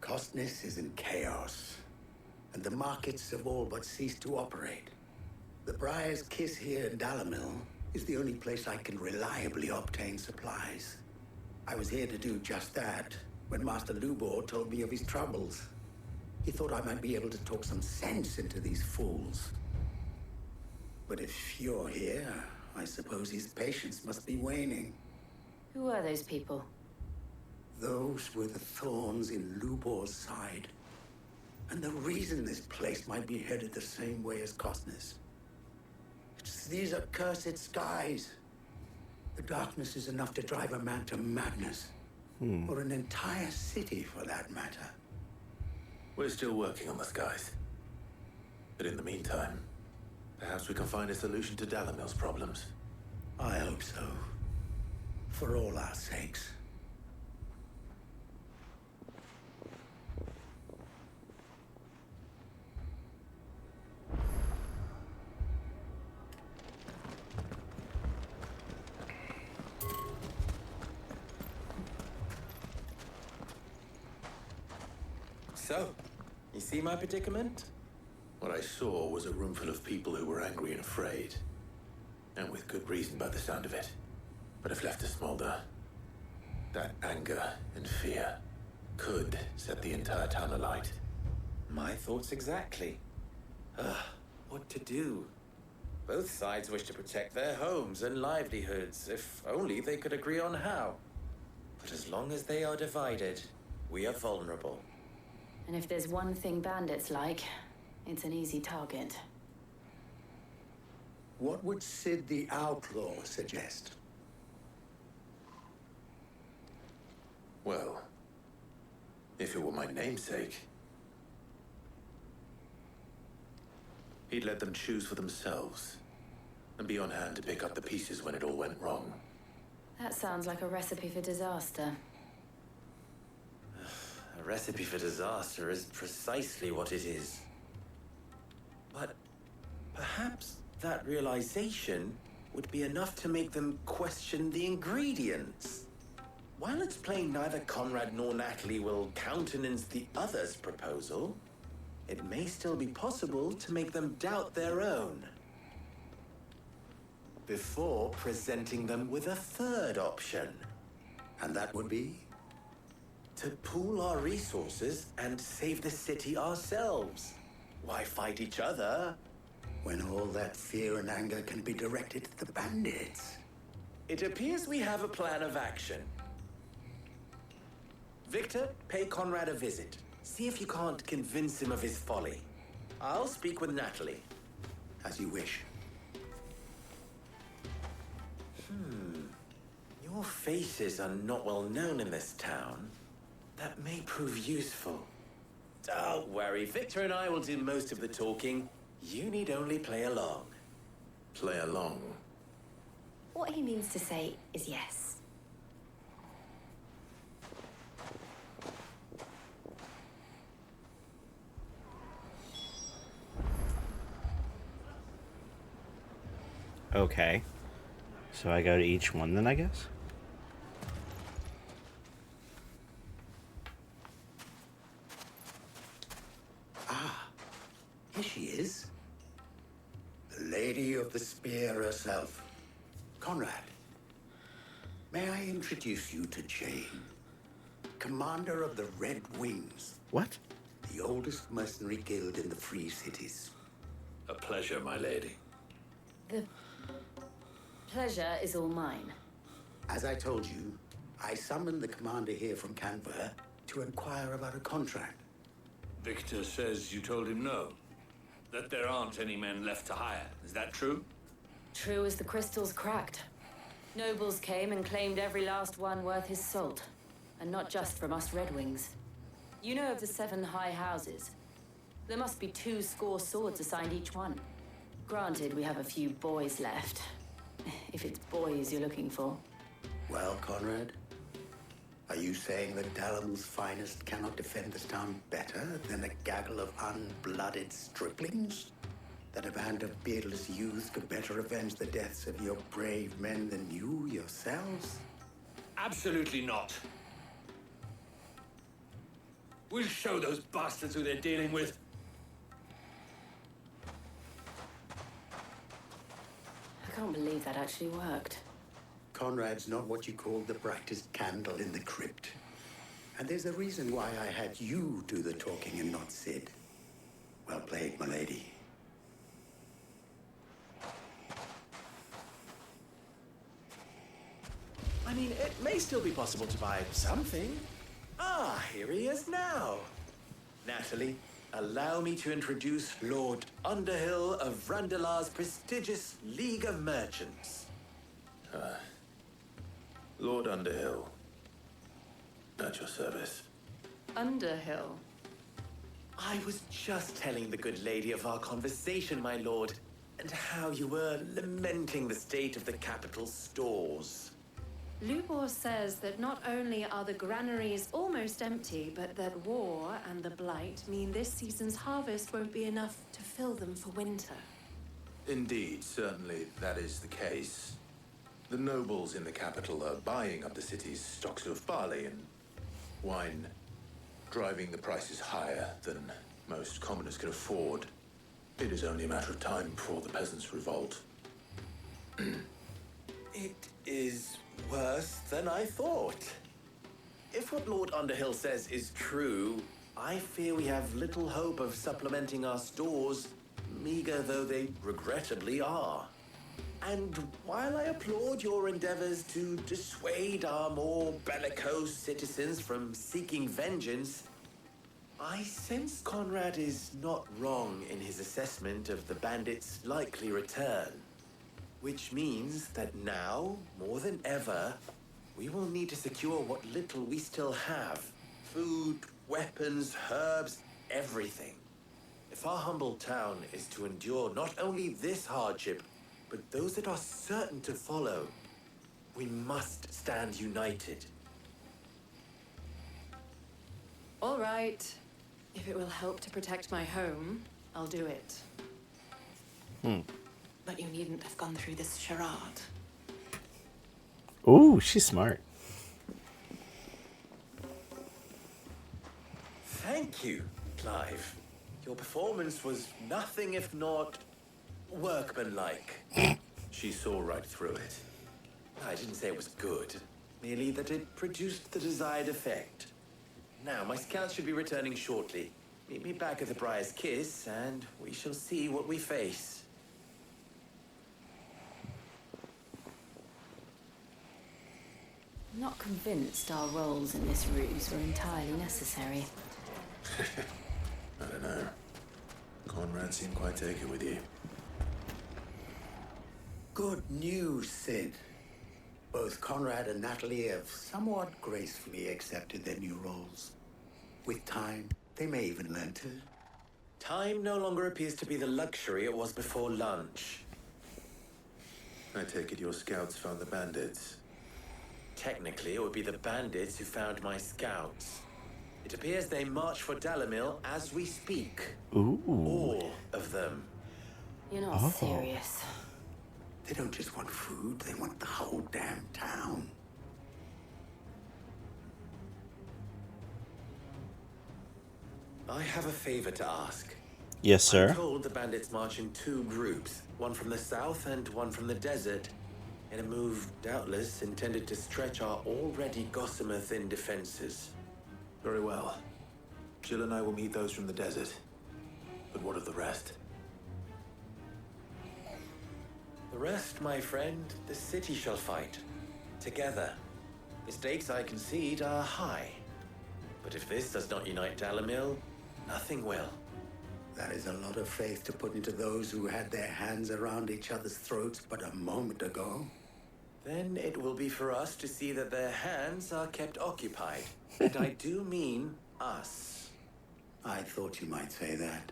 Costness is in chaos, and the markets have all but ceased to operate. The Briar's Kiss here in Dalamil is the only place I can reliably obtain supplies. I was here to do just that when Master Lubor told me of his troubles. He thought I might be able to talk some sense into these fools. But if you're here, I suppose his patience must be waning. Who are those people? Those were the thorns in Lubor's side. And the reason this place might be headed the same way as Costness. It's these accursed skies. The darkness is enough to drive a man to madness. Or an entire city, for that matter. We're still working on the skies. But in the meantime, perhaps we can find a solution to Dalamil's problems. I hope so. For all our sakes. So, you see my predicament? What I saw was a room full of people who were angry and afraid. And with good reason by the sound of it. But if left to smolder, that anger and fear could set the entire town alight. My thoughts exactly. What to do? Both sides wish to protect their homes and livelihoods, if only they could agree on how. But as long as they are divided, we are vulnerable. And if there's one thing bandits like, it's an easy target. What would Sid the Outlaw suggest? Well, if it were my namesake, he'd let them choose for themselves and be on hand to pick up the pieces when it all went wrong. That sounds like a recipe for disaster. A recipe for disaster is precisely what it is. But perhaps that realization would be enough to make them question the ingredients. While it's plain neither Conrad nor Natalie will countenance the other's proposal, it may still be possible to make them doubt their own. Before presenting them with a third option. And that would be? To pool our resources and save the city ourselves. Why fight each other? When all that fear and anger can be directed at the bandits. It appears we have a plan of action. Victor, pay Conrad a visit. See if you can't convince him of his folly. I'll speak with Natalie. As you wish. Your faces are not well known in this town. That may prove useful. Don't worry, Victor and I will do most of the talking. You need only play along. Play along? What he means to say is yes. Okay. So I go to each one then, I guess? Here she is. The Lady of the Spear herself. Conrad, may I introduce you to Jane, commander of the Red Wings. What? The oldest mercenary guild in the Free Cities. A pleasure, my lady. The pleasure is all mine. As I told you, I summoned the commander here from Canberra to inquire about a contract. Victor says you told him no. That there aren't any men left to hire. Is that true? True as the crystals cracked. Nobles came and claimed every last one worth his salt. And not just from us Red Wings. You know of the 7 high houses. There must be 2 score swords assigned each one. Granted, we have a few boys left. If it's boys you're looking for. Well, Conrad, are you saying that Dalamil's finest cannot defend this town better than a gaggle of unblooded striplings? That a band of beardless youths could better avenge the deaths of your brave men than you yourselves? Absolutely not. We'll show those bastards who they're dealing with. I can't believe that actually worked. Conrad's not what you call the brightest candle in the crypt. And there's a reason why I had you do the talking and not Sid. Well played, my lady. I mean, it may still be possible to buy something. Ah, here he is now. Natalie, allow me to introduce Lord Underhill of Randalar's prestigious League of Merchants. Lord Underhill. At your service. Underhill? I was just telling the good lady of our conversation, my lord, and how you were lamenting the state of the capital's stores. Lubor says that not only are the granaries almost empty, but that war and the blight mean this season's harvest won't be enough to fill them for winter. Indeed, certainly that is the case. The nobles in the capital are buying up the city's stocks of barley and wine, driving the prices higher than most commoners can afford. It is only a matter of time before the peasants revolt. It is worse than I thought. If what Lord Underhill says is true, I fear we have little hope of supplementing our stores, meager though they regrettably are. And while I applaud your endeavors to dissuade our more bellicose citizens from seeking vengeance, I sense Conrad is not wrong in his assessment of the bandits' likely return. Which means that now, more than ever, we will need to secure what little we still have. Food, weapons, herbs, everything. If our humble town is to endure not only this hardship, but those that are certain to follow, we must stand united. All right. If it will help to protect my home, I'll do it. But you needn't have gone through this charade. Ooh, she's smart. Thank you, Clive. Your performance was nothing if not workmanlike. She saw right through it. I didn't say it was good, merely that it produced the desired effect. Now, my scouts should be returning shortly. Meet me back at the Briar's Kiss, and we shall see what we face. I'm not convinced our roles in this ruse were entirely necessary. I don't know. Conrad seemed quite taken with you. Good news, Sid. Both Conrad and Natalie have somewhat gracefully accepted their new roles. With time, they may even learn to. Time no longer appears to be the luxury it was before lunch. I take it your scouts found the bandits. Technically, it would be the bandits who found my scouts. It appears they march for Dalamil as we speak. Ooh. All of them. You're not serious. They don't just want food, they want the whole damn town. I have a favor to ask. Yes, sir. I'm told the bandits march in 2 groups, one from the south and one from the desert, in a move doubtless intended to stretch our already gossamer-thin defenses. Very well. Jill and I will meet those from the desert. But what of the rest? The rest, my friend, the city shall fight. Together. The stakes, I concede, are high. But if this does not unite Dalamil, nothing will. That is a lot of faith to put into those who had their hands around each other's throats but a moment ago. Then it will be for us to see that their hands are kept occupied. And I do mean us. I thought you might say that.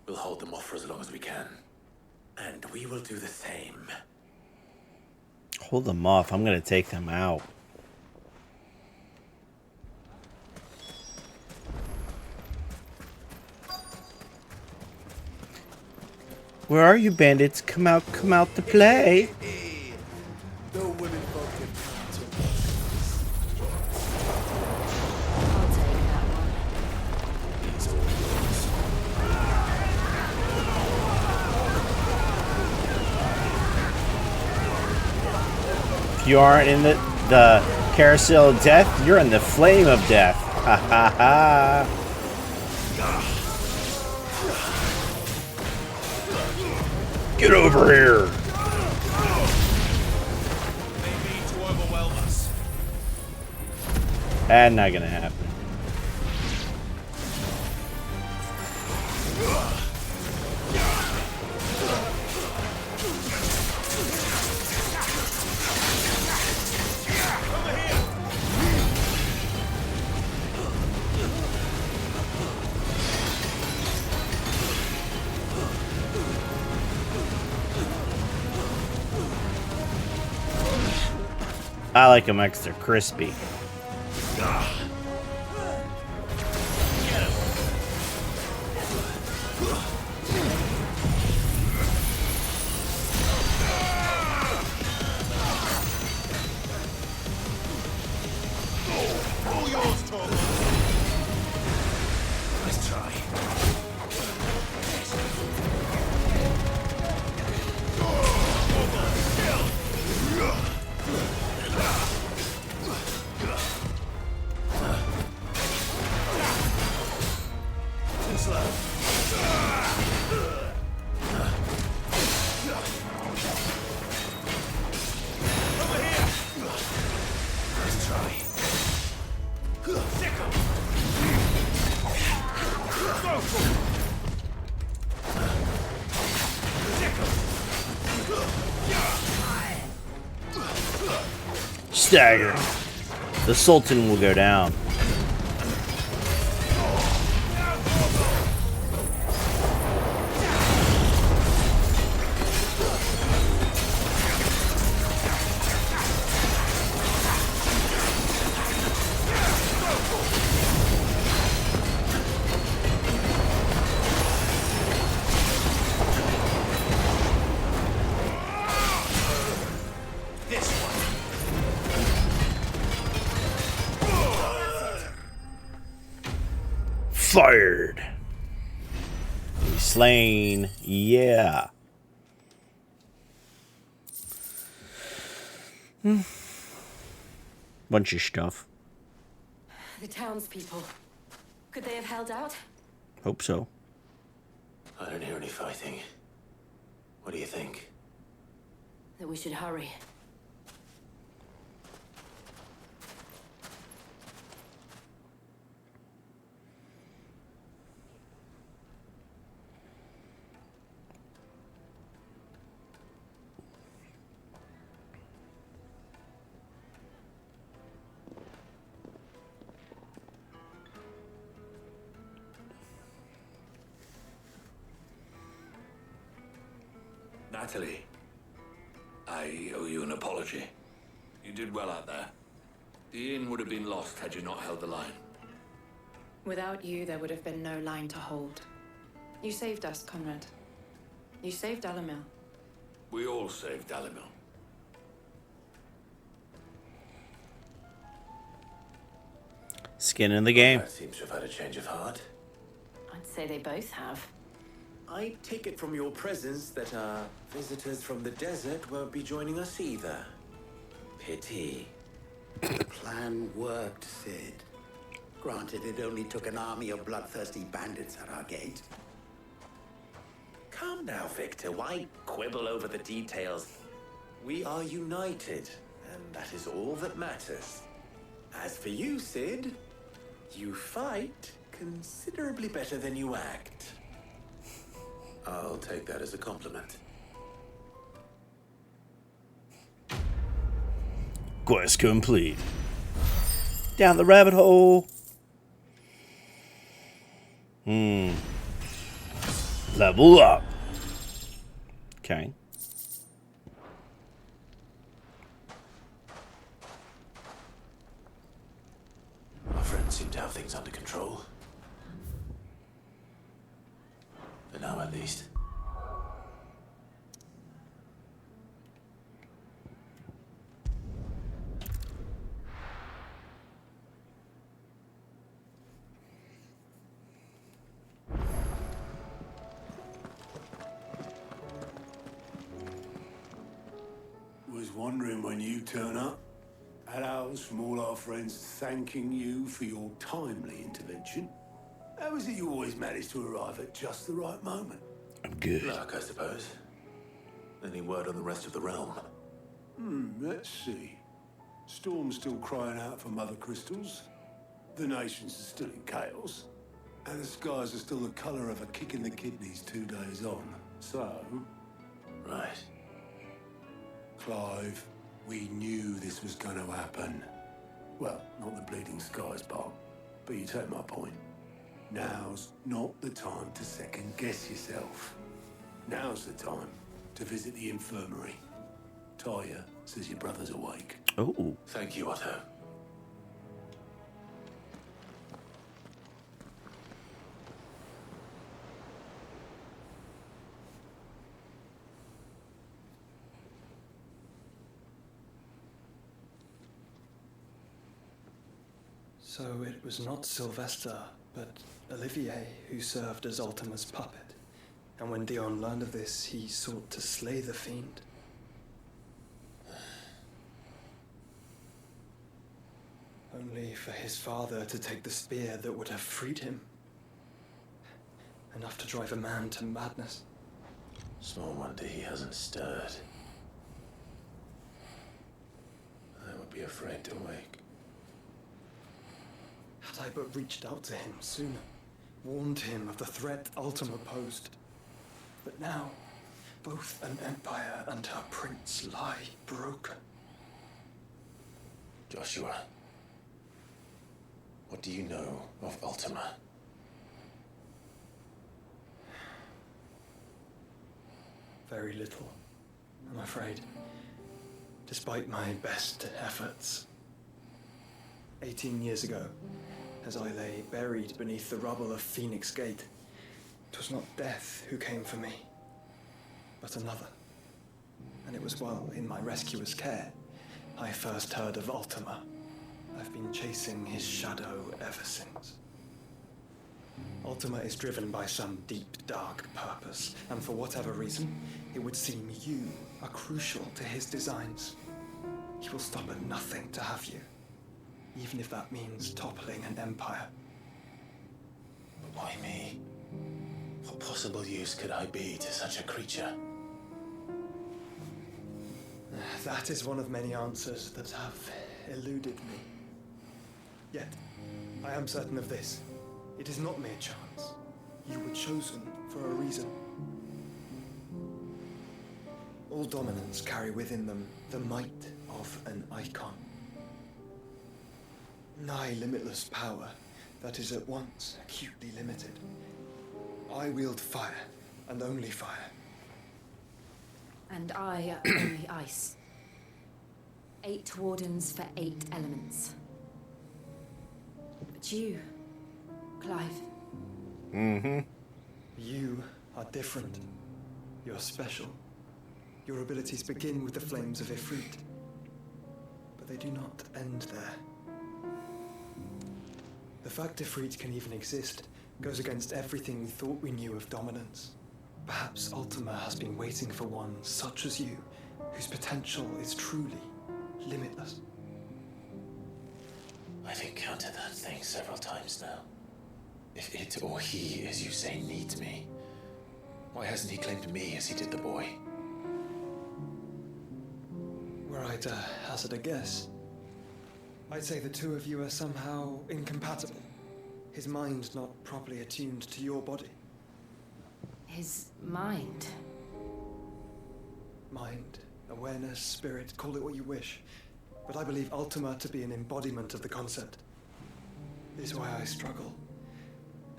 We'll hold them off for as long as we can. And we will do the same. Hold them off. I'm going to take them out. Where are you, bandits? Come out to play. No women folk can come to I'll take that one. These all If you aren't in the carousel of death, you're in the flame of death. Ha ha ha. Get over here. They mean to overwhelm us. And not gonna happen. I like them extra crispy. All yours, Tom. Let's try. Too slow. Over here. Let's try. Sickle. Go for it. Stagger. The Sultan will go down. This one. Fired. Slain. Yeah. Bunch of stuff. The townspeople. Could they have held out? Hope so. I don't hear any fighting. What do you think? That we should hurry. Natalie, I owe you an apology. You did well out there. The inn would have been lost had you not held the line. Without you, there would have been no line to hold. You saved us, Conrad. You saved Alamil. We all saved Alamil. Skin in the game. That seems to have had a change of heart. I'd say they both have. I take it from your presence that our visitors from the desert won't be joining us either. Pity. The plan worked, Sid. Granted, it only took an army of bloodthirsty bandits at our gate. Calm now, Victor. Why quibble over the details? We are united, and that is all that matters. As for you, Sid, you fight considerably better than you act. I'll take that as a compliment. Quest complete. Down the rabbit hole. Level up. Okay. Our friends seem to have things under control. For now, at least. Was wondering when you turn up. Hellos from all our friends thanking you for your timely intervention. How is it you always manage to arrive at just the right moment? I'm good. Luck, I suppose. Any word on the rest of the realm? Let's see. Storm's still crying out for mother crystals. The nations are still in chaos. And the skies are still the colour of a kick in the kidneys 2 days on. So... Right. Clive, we knew this was going to happen. Well, not the bleeding skies part, but you take my point. Now's not the time to second guess yourself. Now's the time to visit the infirmary. Talia says your brother's awake. Oh. Thank you, Otto. So it was not Sylvester, but Olivier who served as Ultima's puppet. And when Dion learned of this, he sought to slay the fiend. Only for his father to take the spear that would have freed him. Enough to drive a man to madness. Small wonder he hasn't stirred. I would be afraid to wake. Had I but reached out to him sooner, warned him of the threat Ultima posed. But now, both an empire and her prince lie broken. Joshua, what do you know of Ultima? Very little, I'm afraid. Despite my best efforts. 18 years ago, as I lay buried beneath the rubble of Phoenix Gate, 'twas not death who came for me, but another. And it was while in my rescuer's care I first heard of Ultima. I've been chasing his shadow ever since. Ultima is driven by some deep, dark purpose, and for whatever reason, it would seem you are crucial to his designs. He will stop at nothing to have you, even if that means toppling an empire. But why me? What possible use could I be to such a creature? That is one of many answers that have eluded me. Yet, I am certain of this. It is not mere chance. You were chosen for a reason. All dominants carry within them the might of an icon. Nigh limitless power that is at once acutely limited. I wield fire, and only fire. And I only ice. 8 wardens for 8 elements. But you, Clive. Mm-hmm. You are different. You're special. Your abilities begin with the flames of Ifrit. But they do not end there. The fact Ifrit can even exist goes against everything we thought we knew of dominance. Perhaps Ultima has been waiting for one such as you, whose potential is truly limitless. I've encountered that thing several times now. If it or he, as you say, needs me, why hasn't he claimed me as he did the boy? Were I to hazard a guess, I'd say the two of you are somehow incompatible. His mind not properly attuned to your body. His mind? Mind, awareness, spirit, call it what you wish. But I believe Ultima to be an embodiment of the concept. This is why I struggle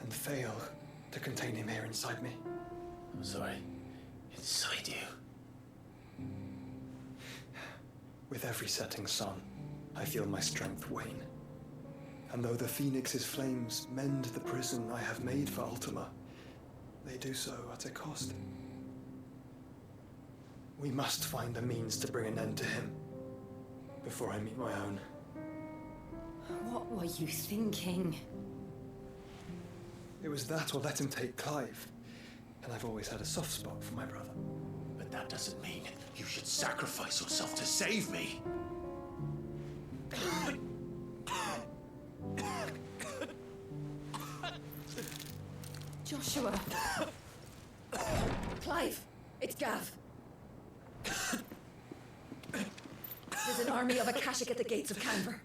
and fail to contain him here inside me. I'm sorry. Inside you? With every setting sun, I feel my strength wane. And though the Phoenix's flames mend the prison I have made for Ultima, they do so at a cost. We must find a means to bring an end to him before I meet my own. What were you thinking? It was that or let him take Clive. And I've always had a soft spot for my brother. But that doesn't mean you should sacrifice yourself to save me. Joshua. Clive, it's Gav. There's an army of Akashic at the gates of Canver.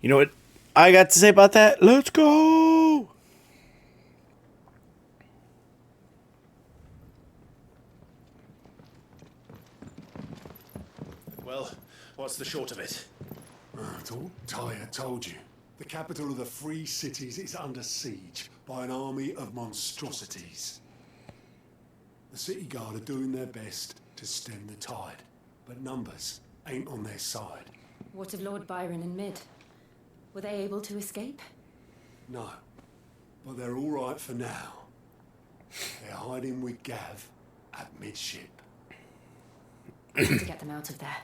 You know what I got to say about that? Let's go! Well, what's the short of it? Tyre told you. The capital of the Free Cities is under siege by an army of monstrosities. The city guard are doing their best to stem the tide, but numbers ain't on their side. What of Lord Byron and Mid? Were they able to escape? No, but they're all right for now. They're hiding with Gav at midship. We need to get them out of there.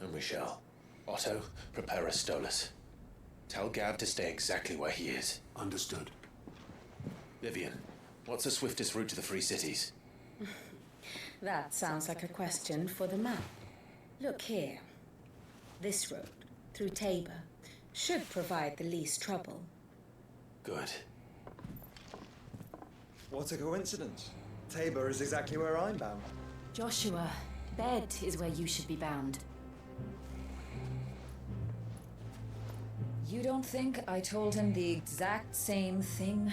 And we shall. Otto, prepare a Stolas. Tell Gav to stay exactly where he is. Understood. Vivian, what's the swiftest route to the Free Cities? That sounds like a question for the map. Look here. This road, through Tabor, should provide the least trouble. Good. What a coincidence. Tabor is exactly where I'm bound. Joshua, bed is where you should be bound. You don't think I told him the exact same thing?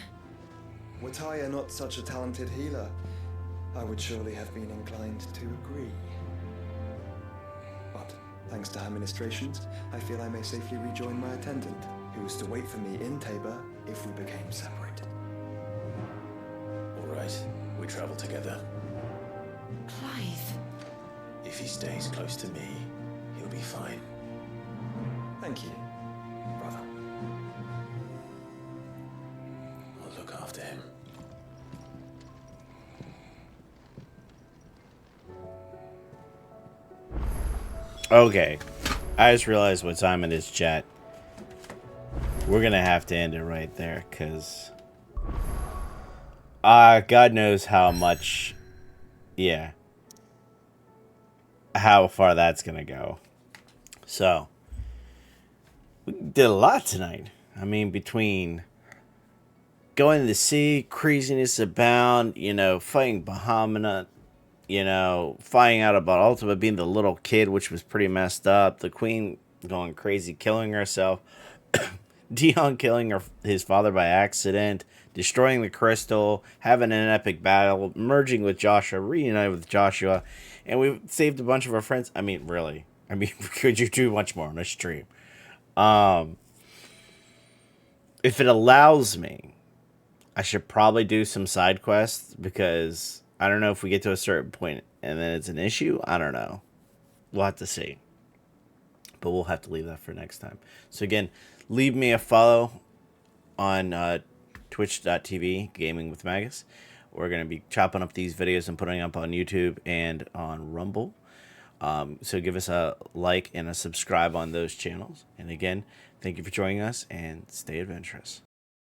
Were Tyre not such a talented healer, I would surely have been inclined to agree. But, thanks to her ministrations, I feel I may safely rejoin my attendant, who was to wait for me in Tabor if we became separated. All right, we travel together. Clive. If he stays close to me, he'll be fine. Thank you, brother. I'll look after him. Okay. I just realized what time it is, chat. We're gonna have to end it right there, because... God knows how much... Yeah. How far that's gonna go. So... We did a lot tonight. I mean, between... going to the sea, craziness abound, you know, fighting Bahamut, you know, finding out about Ultima being the little kid, which was pretty messed up. The queen going crazy, killing herself. Dion killing his father by accident. Destroying the crystal. Having an epic battle. Merging with Joshua. Reunited with Joshua. And we saved a bunch of our friends. I mean, really. I mean, could you do much more on a stream? If it allows me, I should probably do some side quests because I don't know if we get to a certain point and then it's an issue. I don't know. We'll have to see. But we'll have to leave that for next time. So again, leave me a follow on twitch.tv, Gaming with Magus. We're going to be chopping up these videos and putting them up on YouTube and on Rumble. So give us a like and a subscribe on those channels. And again, thank you for joining us and stay adventurous.